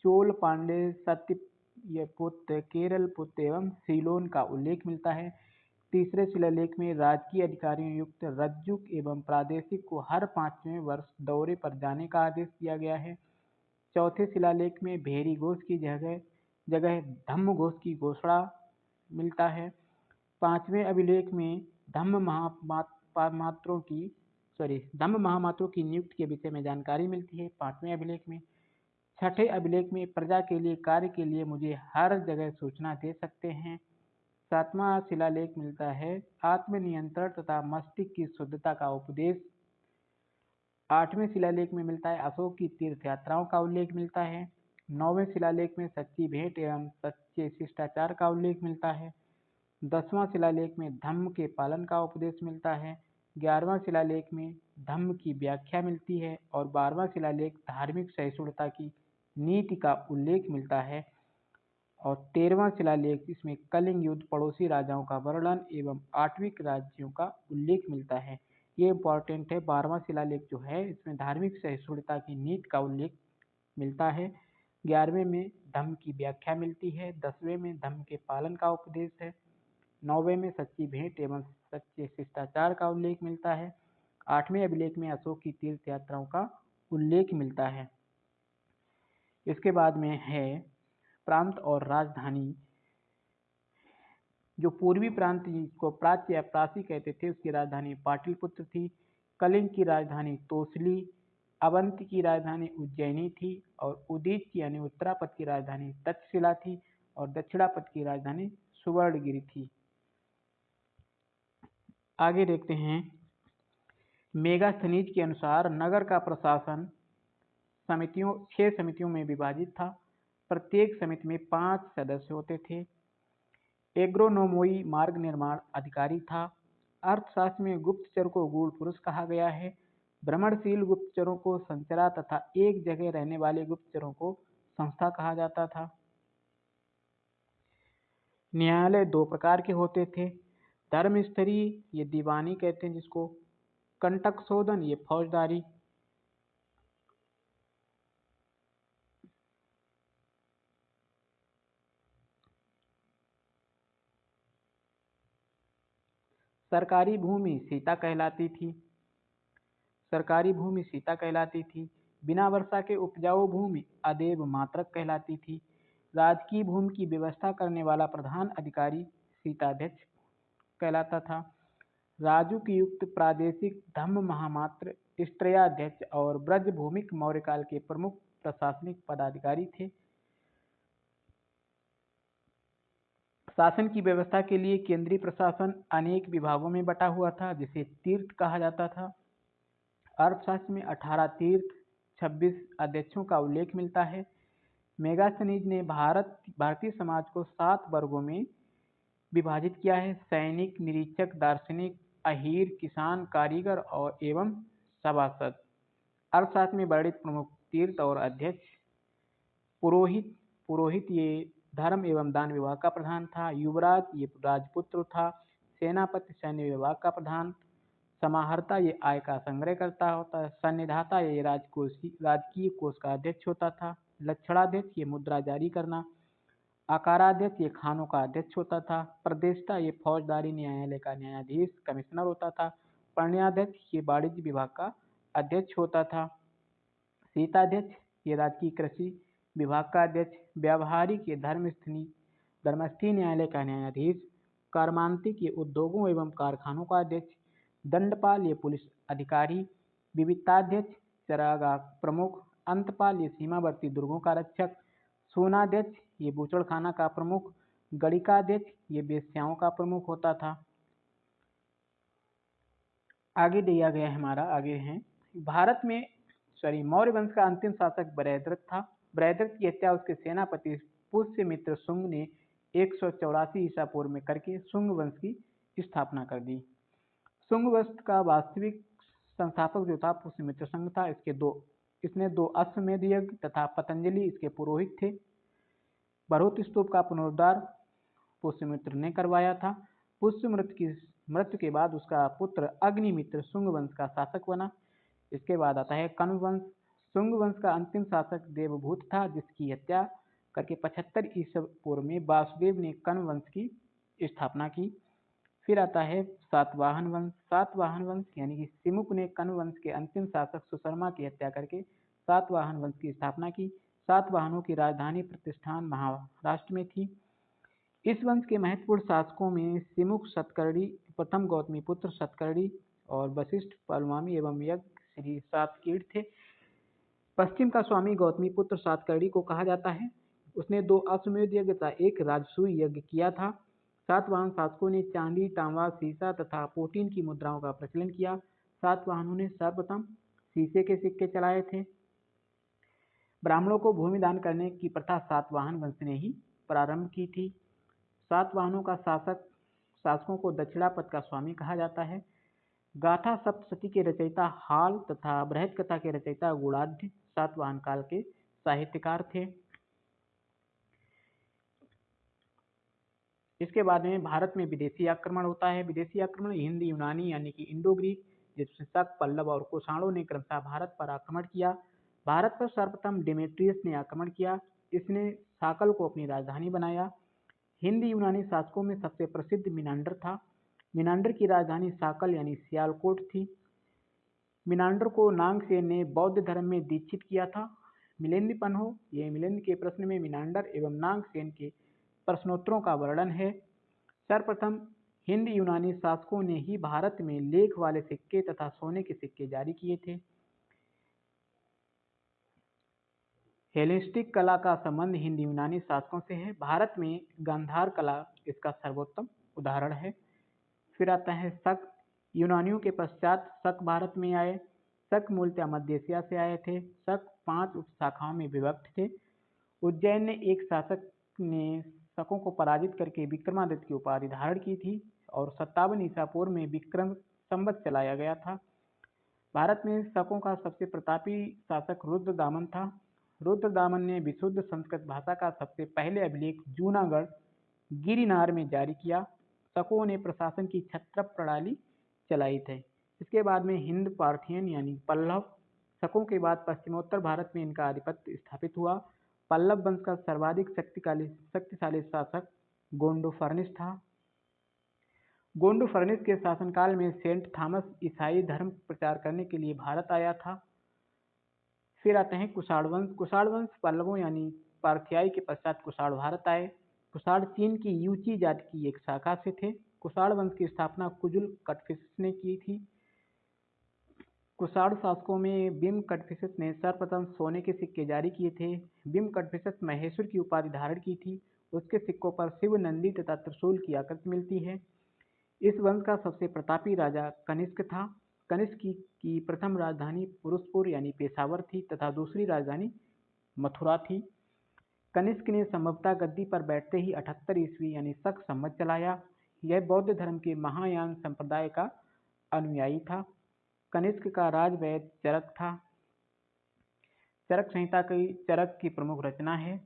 चोल, पांड्य, सत्यपुत्र, केरल पुत्र एवं सीलोन का उल्लेख मिलता है। तीसरे शिलालेख में राजकीय अधिकारियों युक्त रज्जुक एवं प्रादेशिक को हर 5वें वर्ष दौरे पर जाने का आदेश दिया गया है। चौथे शिलालेख में भेरी घोष की जगह जगह धम्म घोष की घोषणा मिलता है। 5वें अभिलेख में धम्म महामात्रों की नियुक्ति के विषय में जानकारी मिलती है 5वें अभिलेख में। छठे अभिलेख में प्रजा के लिए कार्य के लिए मुझे हर जगह सूचना दे सकते हैं। 7वां शिलालेख मिलता है आत्मनियंत्रण तथा मस्तिष्क की शुद्धता का उपदेश। 8वें शिलालेख में मिलता है अशोक की तीर्थ यात्राओं का उल्लेख मिलता है। 9वें शिलालेख में सच्ची भेंट एवं सच्चे शिष्टाचार का उल्लेख मिलता है। 10वां शिलालेख में धम्म के पालन का उपदेश मिलता है। 11वां शिलालेख में धम्म की व्याख्या मिलती है और 12वां शिलालेख धार्मिक सहिष्णुता की नीति का उल्लेख मिलता है और 13वां शिलालेख इसमें कलिंग युद्ध, पड़ोसी राजाओं का वर्णन एवं आठविक राज्यों का उल्लेख मिलता है। ये इम्पोर्टेंट है। 12वां शिलालेख जो है इसमें धार्मिक सहिष्णुता की नीति का उल्लेख मिलता है। 11वें में धम्म की व्याख्या मिलती है। 10वें में धम्म के पालन का उपदेश है। 9वें में सच्ची भेंट एवं सच्चे शिष्टाचार का उल्लेख मिलता है। 8वें अभिलेख में अशोक की तीर्थ यात्राओं का उल्लेख मिलता है। इसके बाद में है प्रांत और राजधानी। जो पूर्वी प्रांत जिसको प्राच्य या प्राची कहते थे उसकी राजधानी पाटलिपुत्र थी। कलिंग की राजधानी तोसली, अवंती की राजधानी उज्जैनी थी और उदीच यानी उत्तरापथ की राजधानी तक्षशिला थी और दक्षिणापथ की राजधानी सुवर्णगिरी थी। आगे देखते हैं। मेगास्थनीज के अनुसार नगर का प्रशासन 6 समितियों में विभाजित था। प्रत्येक समिति में 5 सदस्य होते थे। एग्रोनोमोई मार्ग निर्माण अधिकारी था। अर्थशास्त्र में गुप्तचर को गूढ़ पुरुष कहा गया है। भ्रमणशील गुप्तचरों को संचरा तथा एक जगह रहने वाले गुप्तचरों को संस्था कहा जाता था। न्यायालय 2 प्रकार के होते थे। धर्मस्तरीय ये दीवानी कहते हैं जिसको, कंटक शोधन ये फौजदारी। सरकारी भूमि सीता कहलाती थी। सरकारी भूमि सीता कहलाती थी। बिना वर्षा के उपजाऊ भूमि अदेव मात्रक कहलाती थी। राजकीय भूमि की व्यवस्था करने वाला प्रधान अधिकारी सीताध्यक्ष कहलाता था। राजूक युक्त प्रादेशिक धम्म महामात्र स्त्रयाध्यक्ष और ब्रज भूमिक मौर्यकाल के प्रमुख प्रशासनिक पदाधिकारी थे। शासन की व्यवस्था के लिए केंद्रीय प्रशासन अनेक विभागों में बटा हुआ था जिसे तीर्थ कहा जाता था। अर्थशास्त्र में 18 तीर्थ 26 अध्यक्षों का उल्लेख मिलता है। मेगास्थनीज ने भारतीय समाज को 7 वर्गों में विभाजित किया है। सैनिक, निरीक्षक, दार्शनिक, अहीर, किसान, कारीगर और एवं सभासद। अर्थशास्त्र में वर्णित प्रमुख तीर्थ और अध्यक्ष। पुरोहित ये धर्म एवं दान विभाग का प्रधान था। युवराज ये राजपुत्र था। सेनापति सैन्य विभाग का प्रधान। समाहर्ता ये आय का संग्रह करता होता है। सन्निधाता ये राजकीय कोष का अध्यक्ष होता था। लक्षणाध्यक्ष ये मुद्रा जारी करना। आकाराध्यक्ष ये खानों का अध्यक्ष होता था। प्रदेष्टा ये फौजदारी न्यायालय का न्यायाधीश कमिश्नर होता था। प्रणयाध्यक्ष ये वाणिज्य विभाग का अध्यक्ष होता था। शीताध्यक्ष ये राजकीय कृषि विभाग का अध्यक्ष। व्यावहारिक ये धर्मस्थली न्यायालय का न्यायाधीश। कर्मांतिक ये उद्योगों एवं कारखानों का अध्यक्ष। दंडपाल ये पुलिस अधिकारी। विविताध्यक्ष चरागाह प्रमुख। अंतपाल ये सीमावर्ती दुर्गों का रक्षक। सोनाध्यक्ष ये बूचड़खाना का प्रमुख। गणिकाध्यक्ष ये वेश्याओं का प्रमुख होता था। आगे दिया गया है हमारा, आगे है भारत में मौर्य वंश का अंतिम शासक बृहद्रथ था। बृहद्रथ की हत्या उसके सेनापति पुष्यमित्र शुंग ने 184 ईसा पूर्व में करके शुंग वंश की स्थापना कर दी। शुंग वंश का वास्तविक संस्थापक जो था पुष्यमित्र शुंग था। इसने दो अश्वमेध यज्ञ तथा पतंजलि इसके पुरोहित थे। भरहुत स्तूप का पुनरुद्धार पुष्यमित्र ने करवाया था। पुष्यमित्र की मृत्यु के बाद उसका पुत्र अग्निमित्र शुंग वंश का शासक बना। इसके बाद आता है कण्व वंश। शुंग वंश का अंतिम शासक देवभूत था, जिसकी हत्या करके 75 ईसा पूर्व में वासुदेव ने कण्व वंश की स्थापना की। फिर आता है सातवाहन वंश। सातवाहन वंश यानी कि सिमुक ने कण्व वंश के अंतिम शासक सुशर्मा की हत्या करके सातवाहन वंश की स्थापना की। सातवाहनों की राजधानी प्रतिष्ठान महाराष्ट्र में थी। इस वंश के महत्वपूर्ण शासकों में सिमुक सतकर्णी, प्रथम गौतमीपुत्र सतकर्णी और वशिष्ठ पलमावी एवं यज्ञ श्री सातकीर्ण थे। पश्चिम का स्वामी गौतमीपुत्र सातकर्णी को कहा जाता है। उसने 2 अश्वमेध यज्ञ तथा 1 राजसूय यज्ञ किया था। सातवाहन शासकों ने चांदी, तांबा, सीसा तथा पोटीन की मुद्राओं का प्रचलन किया। सातवाहनों ने सर्वप्रथम शीशे के सिक्के चलाए थे। ब्राह्मणों को भूमि दान करने की प्रथा सातवाहन वंश ने ही प्रारंभ की थी। सातवाहनों का शासकों को दक्षिणापद का स्वामी कहा जाता है। गाथा सप्तशती के रचयिता हाल तथा बृहद कथा के रचयिता गुणाढ्य सातवाहन काल के साहित्यकार थे। इसके बाद में भारत में विदेशी आक्रमण होता है। विदेशी आक्रमण हिंदी यूनानी यानी कि इंडो ग्रीक, जिसमें शक, पल्लव और कुषाणों ने क्रमशः भारत पर आक्रमण किया। भारत पर सर्वप्रथम डेमेट्रियस ने आक्रमण किया। इसने साकल को अपनी राजधानी बनाया। हिंदी यूनानी शासकों में सबसे प्रसिद्ध मिनांडर था। मिनांडर की राजधानी साकल यानी सियालकोट थी। मिनांडर को नागसेन ने बौद्ध धर्म में दीक्षित किया था। मिलिंद पन्हो ये मिलिंद के प्रश्न में मिनांडर एवं नागसेन के प्रश्नोत्तरों का वर्णन है। सर्वप्रथम हिंदी यूनानी शासकों ने ही भारत में लेख वाले सिक्के तथा सोने के सिक्के जारी किए थे। हेलेनिस्टिक कला का संबंध हिंदी यूनानी शासकों से है। भारत में गांधार कला इसका सर्वोत्तम उदाहरण है। फिर आता है शक। यूनानियों के पश्चात शक भारत में आए। शक मूलतः मध्य एशिया से आए थे। शक 5 उपशाखाओं में विभक्त थे। उज्जैन ने एक शासक ने शकों को पराजित करके विक्रमादित्य की उपाधि धारण की थी और 57 ईसा पूर्व में विक्रम संवत चलाया गया था। भारत में शकों का सबसे प्रतापी शासक रुद्रदामन था। रुद्रदामन ने विशुद्ध संस्कृत भाषा का सबसे पहले अभिलेख जूनागढ़ गिरिनार में जारी किया। शकों ने प्रशासन की छत्रप प्रणाली चलाई थी। इसके बाद में हिंद पार्थियन यानी पल्लव। शकों के बाद पश्चिमोत्तर भारत में इनका आधिपत्य स्थापित हुआ। पल्लव वंश का सर्वाधिक शक्तिशाली शासक गोंडोफर्निस था। गोंडोफर्निस के शासनकाल में सेंट थॉमस ईसाई धर्म प्रचार करने के लिए भारत आया था। फिर आते हैं कुषाण वंश। कुषाण वंश पल्लवों यानी पार्थियाई के पश्चात कुषाण भारत आए। कुषाण चीन की यूची जाति की एक शाखा से थे। कुषाण वंश की स्थापना कुजुल कटफिस ने की थी। कुषाण शासकों में बिम कटफिस ने सर्वप्रथम सोने के सिक्के जारी किए थे। बिम कटफिस महेश्वर की उपाधि धारण की थी। उसके सिक्कों पर शिव, नंदी तथा त्रिशूल की आकृति मिलती है। इस वंश का सबसे प्रतापी राजा कनिष्क था। कनिष्क की प्रथम राजधानी पुरुषपुर यानी पेशावर थी तथा दूसरी राजधानी मथुरा थी। कनिष्क ने संभवतः गद्दी पर बैठते ही 78 ईस्वी यानी शक संवत चलाया। यह बौद्ध धर्म के महायान संप्रदाय का अनुयायी था। कनिष्क का राजवैद्य चरक था। चरक संहिता चरक की प्रमुख रचना है।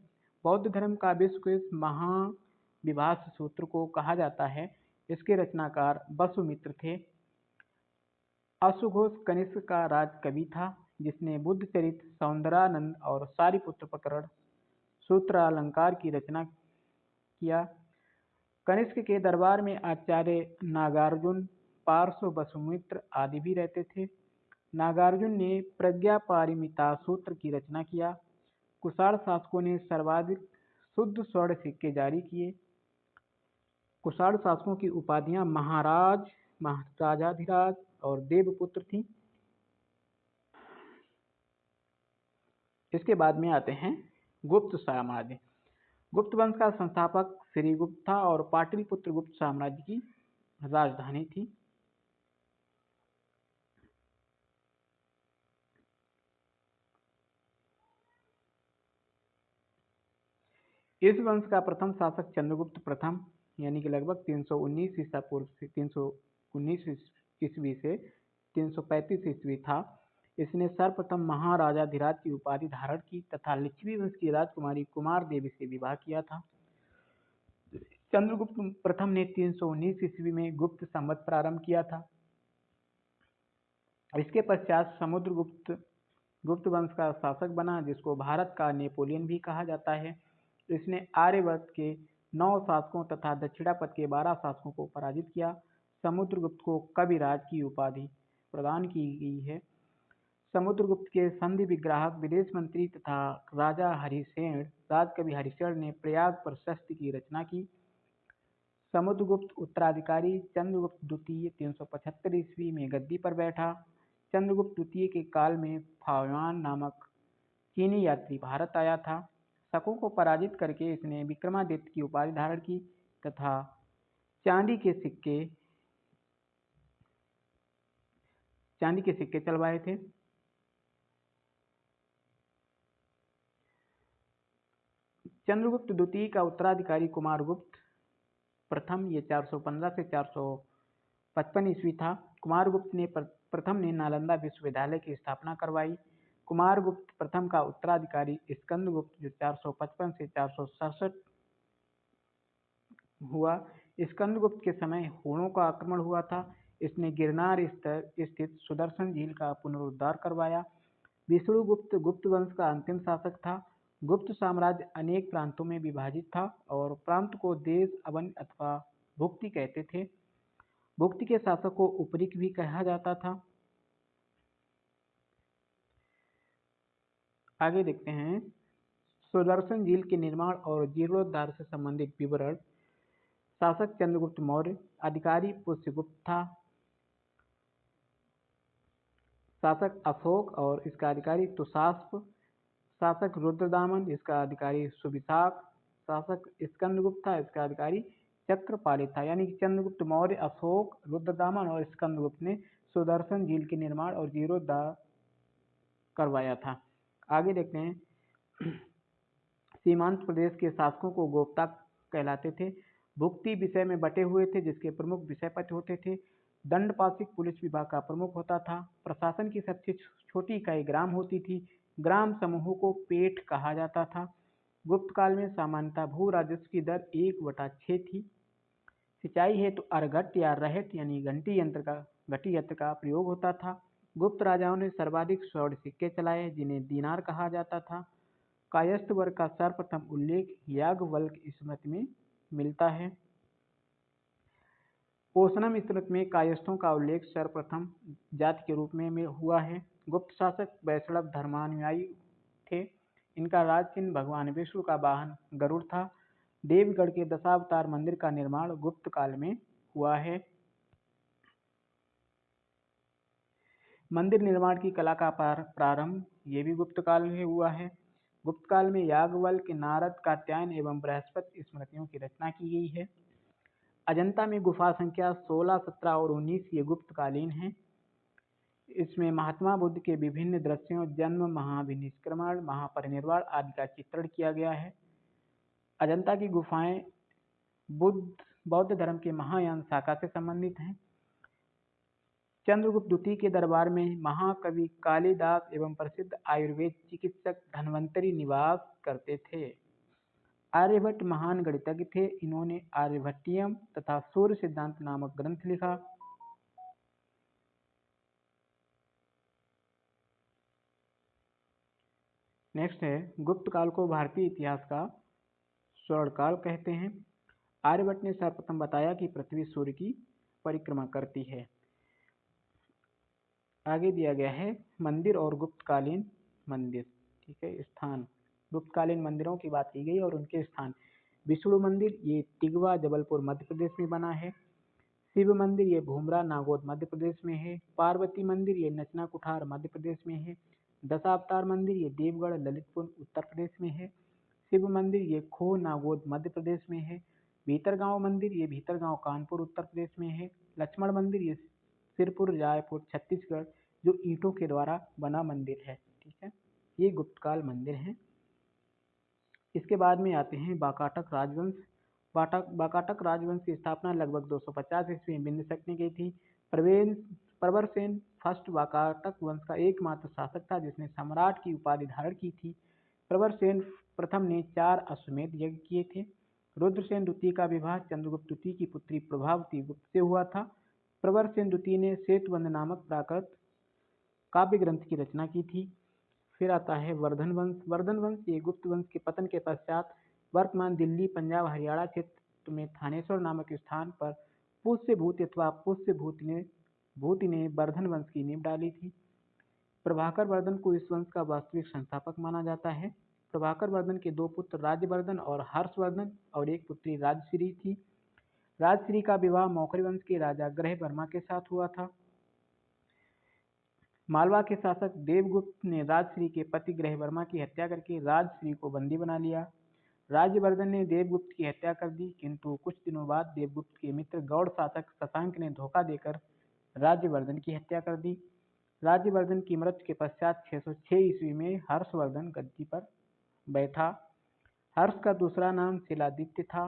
बौद्ध धर्म का विश्वकोश महाविभाष सूत्र को कहा जाता है। इसके रचनाकार वसुमित्र थे। अश्वघोष कनिष्क का राजकवि था, जिसने बुद्ध चरित, सौंदरानंद और सारिपुत्र प्रकरण, सूत्रालंकार की रचना किया। कनिष्क के दरबार में आचार्य नागार्जुन, पार्श्व वसुमित्र आदि भी रहते थे। नागार्जुन ने प्रज्ञापारमिता सूत्र की रचना किया। कुषाण शासकों ने सर्वाधिक शुद्ध स्वर्ण सिक्के जारी किए। कुषाण शासकों की उपाधियां महाराज, महाराजाधिराज और देवपुत्र थीं। इसके बाद में आते हैं गुप्त साम्राज्य। गुप्त वंश का संस्थापक श्रीगुप्त था और पाटलिपुत्र गुप्त साम्राज्य की राजधानी थी। इस वंश का प्रथम शासक चंद्रगुप्त प्रथम यानी कि लगभग 319 ईसा पूर्व से 319 ईस्वी से 335 ईस्वी था। इसने सर्वप्रथम महाराजाधिराज की उपाधि धारण की तथा लिच्छवी वंश की राजकुमारी कुमार देवी से विवाह किया था। चंद्रगुप्त प्रथम ने 319 ईस्वी में गुप्त संवत प्रारंभ किया था। इसके पश्चात समुद्रगुप्त गुप्त वंश का शासक बना, जिसको भारत का नेपोलियन भी कहा जाता है। इसने आर्यवर्त के 9 शासकों तथा दक्षिणापथ के 12 शासकों को पराजित किया। समुद्रगुप्त को कविराज की उपाधि प्रदान की गई है। समुद्रगुप्त के संधि विग्राहक विदेश मंत्री तथा राजा हरिसेन, राजकवि हरिसेन ने प्रयाग प्रशस्ति की रचना की। समुद्रगुप्त उत्तराधिकारी चंद्रगुप्त द्वितीय 375 ईस्वी में गद्दी पर बैठा। चंद्रगुप्त द्वितीय के काल में फाह्युआन नामक चीनी यात्री भारत आया था। शकों को पराजित करके इसने विक्रमादित्य की उपाधि धारण की तथा चांदी के सिक्के चलवाए थे। चंद्रगुप्त द्वितीय का उत्तराधिकारी कुमारगुप्त प्रथम ये 415 से 455 ईस्वी था। कुमारगुप्त ने प्रथम ने नालंदा विश्वविद्यालय की स्थापना करवाई। कुमारगुप्त प्रथम का उत्तराधिकारी स्कंदगुप्त जो 455 से 467 हुआ। स्कंदगुप्त के समय हूणों का आक्रमण हुआ था। इसने गिरनार स्थित सुदर्शन झील का पुनरुद्धार करवाया। विष्णुगुप्त गुप्त वंश का अंतिम शासक था। गुप्त साम्राज्य अनेक प्रांतों में विभाजित था और प्रांत को देश, अवन अथवा भुक्ति कहते थे। भुक्ति के शासक को उपरिक भी कहा जाता था। आगे देखते हैं सुदर्शन झील के निर्माण और जीर्णोद्धार से संबंधित विवरण। शासक चंद्रगुप्त मौर्य, अधिकारी पुष्यगुप्त था। शासक अशोक और इसका अधिकारी तुषास्प। शासक रुद्रदामन, इसका अधिकारी सुविशाख। शासक स्कंदगुप्त था, इसका अधिकारी चक्रपाली था। यानी कि चंद्रगुप्त मौर्य, अशोक, रुद्रदामन और स्कंदगुप्त ने सुदर्शन झील के निर्माण और जीर्णोद्धार करवाया था। आगे देखते हैं सीमांत प्रदेश के शासकों को गोप्ता कहलाते थे। भुक्ति विषय में बटे हुए थे, जिसके प्रमुख विषयपति होते थे। दंडपाशिक पुलिस विभाग का प्रमुख होता था। प्रशासन की सबसे छोटी इकाई ग्राम होती थी। ग्राम समूहों को पेठ कहा जाता था। गुप्त काल में सामान्यतः भू राजस्व की दर 1/6 थी। सिंचाई हेतु अर्घट या रहट यानी घटी यंत्र का प्रयोग होता था। गुप्त राजाओं ने सर्वाधिक स्वर्ण सिक्के चलाए, जिन्हें दीनार कहा जाता था। कायस्थ वर्ग का सर्वप्रथम उल्लेख याज्ञवल्क्य स्मृति में मिलता है। ओशनम स्मृति में कायस्थों का उल्लेख सर्वप्रथम जाति के रूप में हुआ है। गुप्त शासक वैष्णव धर्मानुयायी थे। इनका राज चिन्ह भगवान विष्णु का वाहन गरुड़ था। देवगढ़ के दशावतार मंदिर का निर्माण गुप्त काल में हुआ है। मंदिर निर्माण की कला का प्रारंभ ये भी गुप्त काल में हुआ है। गुप्त काल में याज्ञवल्क्य, नारद, कात्यायन एवं बृहस्पति स्मृतियों की रचना की गई है। अजंता में गुफा संख्या 16, 17 और 19 ये गुप्तकालीन हैं। इसमें महात्मा बुद्ध के विभिन्न दृश्यों, जन्म, महाभिनिष्क्रमण, महापरिनिर्वाण आदि का चित्रण किया गया है। अजंता की गुफाएं बौद्ध धर्म के महायान शाखा से संबंधित हैं। चंद्रगुप्त द्वितीय के दरबार में महाकवि कालिदास एवं प्रसिद्ध आयुर्वेद चिकित्सक धन्वंतरि निवास करते थे। आर्यभट्ट महान गणितज्ञ थे। इन्होंने आर्यभट्टियम तथा सूर्य सिद्धांत नामक ग्रंथ लिखा। नेक्स्ट है गुप्त काल को भारतीय इतिहास का स्वर्णकाल कहते हैं। आर्यभट्ट ने सर्वप्रथम बताया कि पृथ्वी सूर्य की परिक्रमा करती है। आगे दिया गया है मंदिर और गुप्तकालीन मंदिर, ठीक है, स्थान। गुप्तकालीन मंदिरों की बात की गई और उनके स्थान। विष्णु मंदिर ये तिगवा जबलपुर मध्य प्रदेश में बना है। शिव मंदिर ये भूमरा नागौद मध्य प्रदेश में है। पार्वती मंदिर ये नचना कुठार मध्य प्रदेश में है। दशावतार मंदिर ये देवगढ़ ललितपुर उत्तर प्रदेश में है। शिव मंदिर ये खो नागौद मध्य प्रदेश में है। भीतरगांव मंदिर ये भीतरगांव कानपुर उत्तर प्रदेश में है। लक्ष्मण मंदिर ये सिरपुर रायपुर छत्तीसगढ़ जो ईंटों के द्वारा बना मंदिर है, ठीक है। ये गुप्तकाल मंदिर हैं। इसके बाद में आते हैं वाकाटक राजवंश। वाकाटक राजवंश की स्थापना लगभग 250 ईस्वी में बिंदुसार ने की थी। प्रवरसेन फर्स्ट वाकाटक वंश का एकमात्र शासक था जिसने सम्राट की उपाधि धारण की थी। प्रवरसेन प्रथम ने 4 अश्वमेध यज्ञ किए थे। रुद्रसेन द्वितीय का विवाह चंद्रगुप्त द्वितीय की पुत्री प्रभावती गुप्त से हुआ था। प्रवरसेन द्वितीय ने सेतुबंध नामक प्राकृत काव्य ग्रंथ की रचना की थी। फिर आता है वर्धन वंश। वर्धन वंश ये गुप्त वंश के पतन के पश्चात वर्तमान दिल्ली पंजाब हरियाणा क्षेत्र में थानेश्वर नामक स्थान पर पुष्य भूति अथवा पुष्य भूति ने वर्धन वंश की नींव डाली थी। प्रभाकर वर्धन को इस वंश का वास्तविक संस्थापक माना जाता है। प्रभाकर वर्धन के 2 पुत्र राज्यवर्धन और हर्षवर्धन और एक पुत्री राजश्री थी। राजश्री का विवाह मौखरी वंश के राजा ग्रह वर्मा के साथ हुआ था। मालवा के शासक देवगुप्त ने राजश्री के पति ग्रह वर्मा की हत्या करके राजश्री को बंदी बना लिया। राज्यवर्धन ने देवगुप्त की हत्या कर दी, किंतु कुछ दिनों बाद देवगुप्त के मित्र गौड़ शासक शशांक ने धोखा देकर राज्यवर्धन की हत्या कर दी। राज्यवर्धन की मृत्यु के पश्चात 606 ईस्वी में हर्षवर्धन गद्दी पर बैठा। हर्ष का दूसरा नाम शिलादित्य था।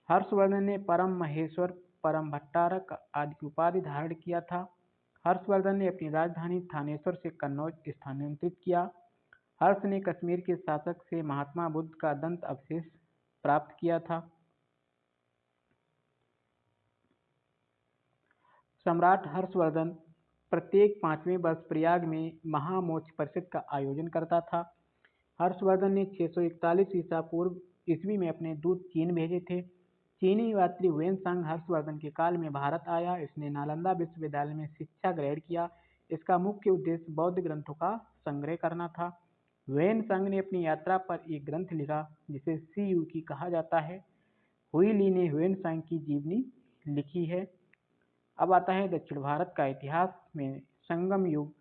हर्षवर्धन ने परम महेश्वर, परम भट्टारक आदि की उपाधि धारण किया था। हर्षवर्धन ने अपनी राजधानी थानेश्वर से कन्नौज स्थानांतरित किया। हर्ष ने कश्मीर के शासक से महात्मा बुद्ध का दंत अवशेष प्राप्त किया था। सम्राट हर्षवर्धन प्रत्येक 5वें वर्ष प्रयाग में महामोक्ष परिषद का आयोजन करता था। हर्षवर्धन ने 641 ईसा पूर्व ईस्वी में अपने दूत चीन भेजे थे। चीनी यात्री वेनसांग हर्षवर्धन के काल में भारत आया। इसने नालंदा विश्वविद्यालय में शिक्षा ग्रहण किया। इसका मुख्य उद्देश्य बौद्ध ग्रंथों का संग्रह करना था। वेनसांग ने अपनी यात्रा पर एक ग्रंथ लिखा जिसे सी यू की कहा जाता है। हुई ली ने वेनसांग की जीवनी लिखी है। अब आता है दक्षिण भारत का इतिहास में संगम युग।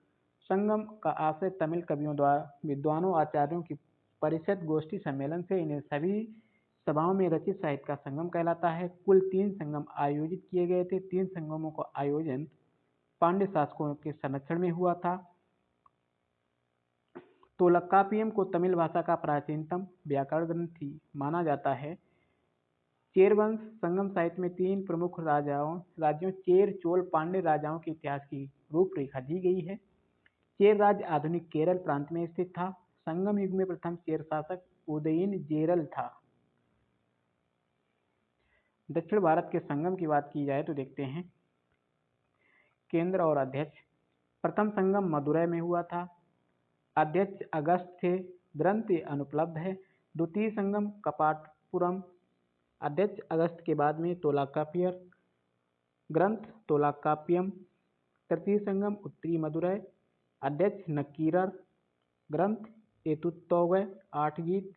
संगम का आशय तमिल कवियों द्वारा विद्वानों आचार्यों की परिषद गोष्ठी सम्मेलन से इन्हें सभी सभाओं में रचित साहित्य का संगम कहलाता है। कुल 3 संगम आयोजित किए गए थे। 3 संगमों का आयोजन पांड्य शासकों के संरक्षण में हुआ था। तोलकाप्पियम को तमिल भाषा का प्राचीनतम व्याकरण ग्रंथ माना जाता है। चेर वंश संगम साहित्य में 3 प्रमुख राज्यों चेर, चोल, पांड्य राजाओं के इतिहास की रूपरेखा दी गई है। चेर राज्य आधुनिक केरल प्रांत में स्थित था। संगम युग में प्रथम चेर शासक उदयन जेरल था। दक्षिण भारत के संगम की बात की जाए तो देखते हैं केंद्र और अध्यक्ष। प्रथम संगम मदुरै में हुआ था। अध्यक्ष अगस्त थे। ग्रंथ अनुपलब्ध है। द्वितीय संगम कपाटपुरम। अध्यक्ष अगस्त के बाद में तोलाकापियर। ग्रंथ तोलाकाप्पियम। तृतीय संगम उत्तरी मदुरै। अध्यक्ष नक्कीरर। ग्रंथ एतुत्तौगय 8 गीत।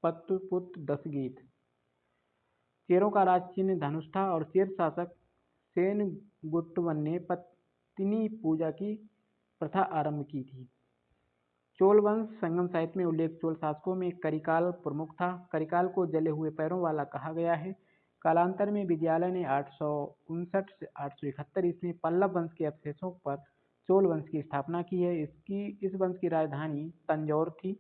पत्तुपुत्र 10 गीत। चेरों का राज चिन्ह धनुष था और चेर शासक सेनगुट्टवन ने पत्नी पूजा की प्रथा आरंभ की थी। चोल वंश संगम साहित्य में उल्लेख चोल शासकों में करिकाल प्रमुख था। करिकाल को जले हुए पैरों वाला कहा गया है। कालांतर में विजयालय ने 859 से 871 ईस्वी में पल्लव वंश के अवशेषों पर चोल वंश की स्थापना की है। इस वंश की राजधानी तंजौर थी।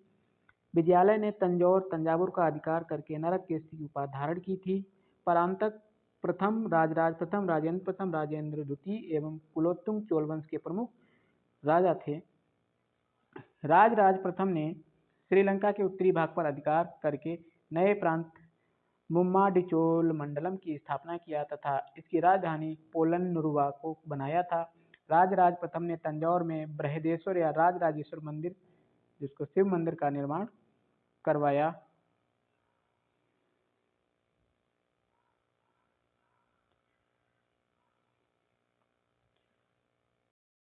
विजयालय ने तंजावुर का अधिकार करके नरक केसरी की उपाधि धारण की थी। परांतक प्रथम राजेंद्र द्वितीय एवं कुलोत्तुंग चोल वंश के प्रमुख राजा थे। राज प्रथम ने श्रीलंका के उत्तरी भाग पर अधिकार करके नए प्रांत मुम्माडिचोल मंडलम की स्थापना किया तथा इसकी राजधानी पोलन्नुरुवा को बनाया था। राज प्रथम ने तंजौर में बृहदेश्वर या राजराजेश्वर मंदिर जिसको शिव मंदिर का निर्माण करवाया।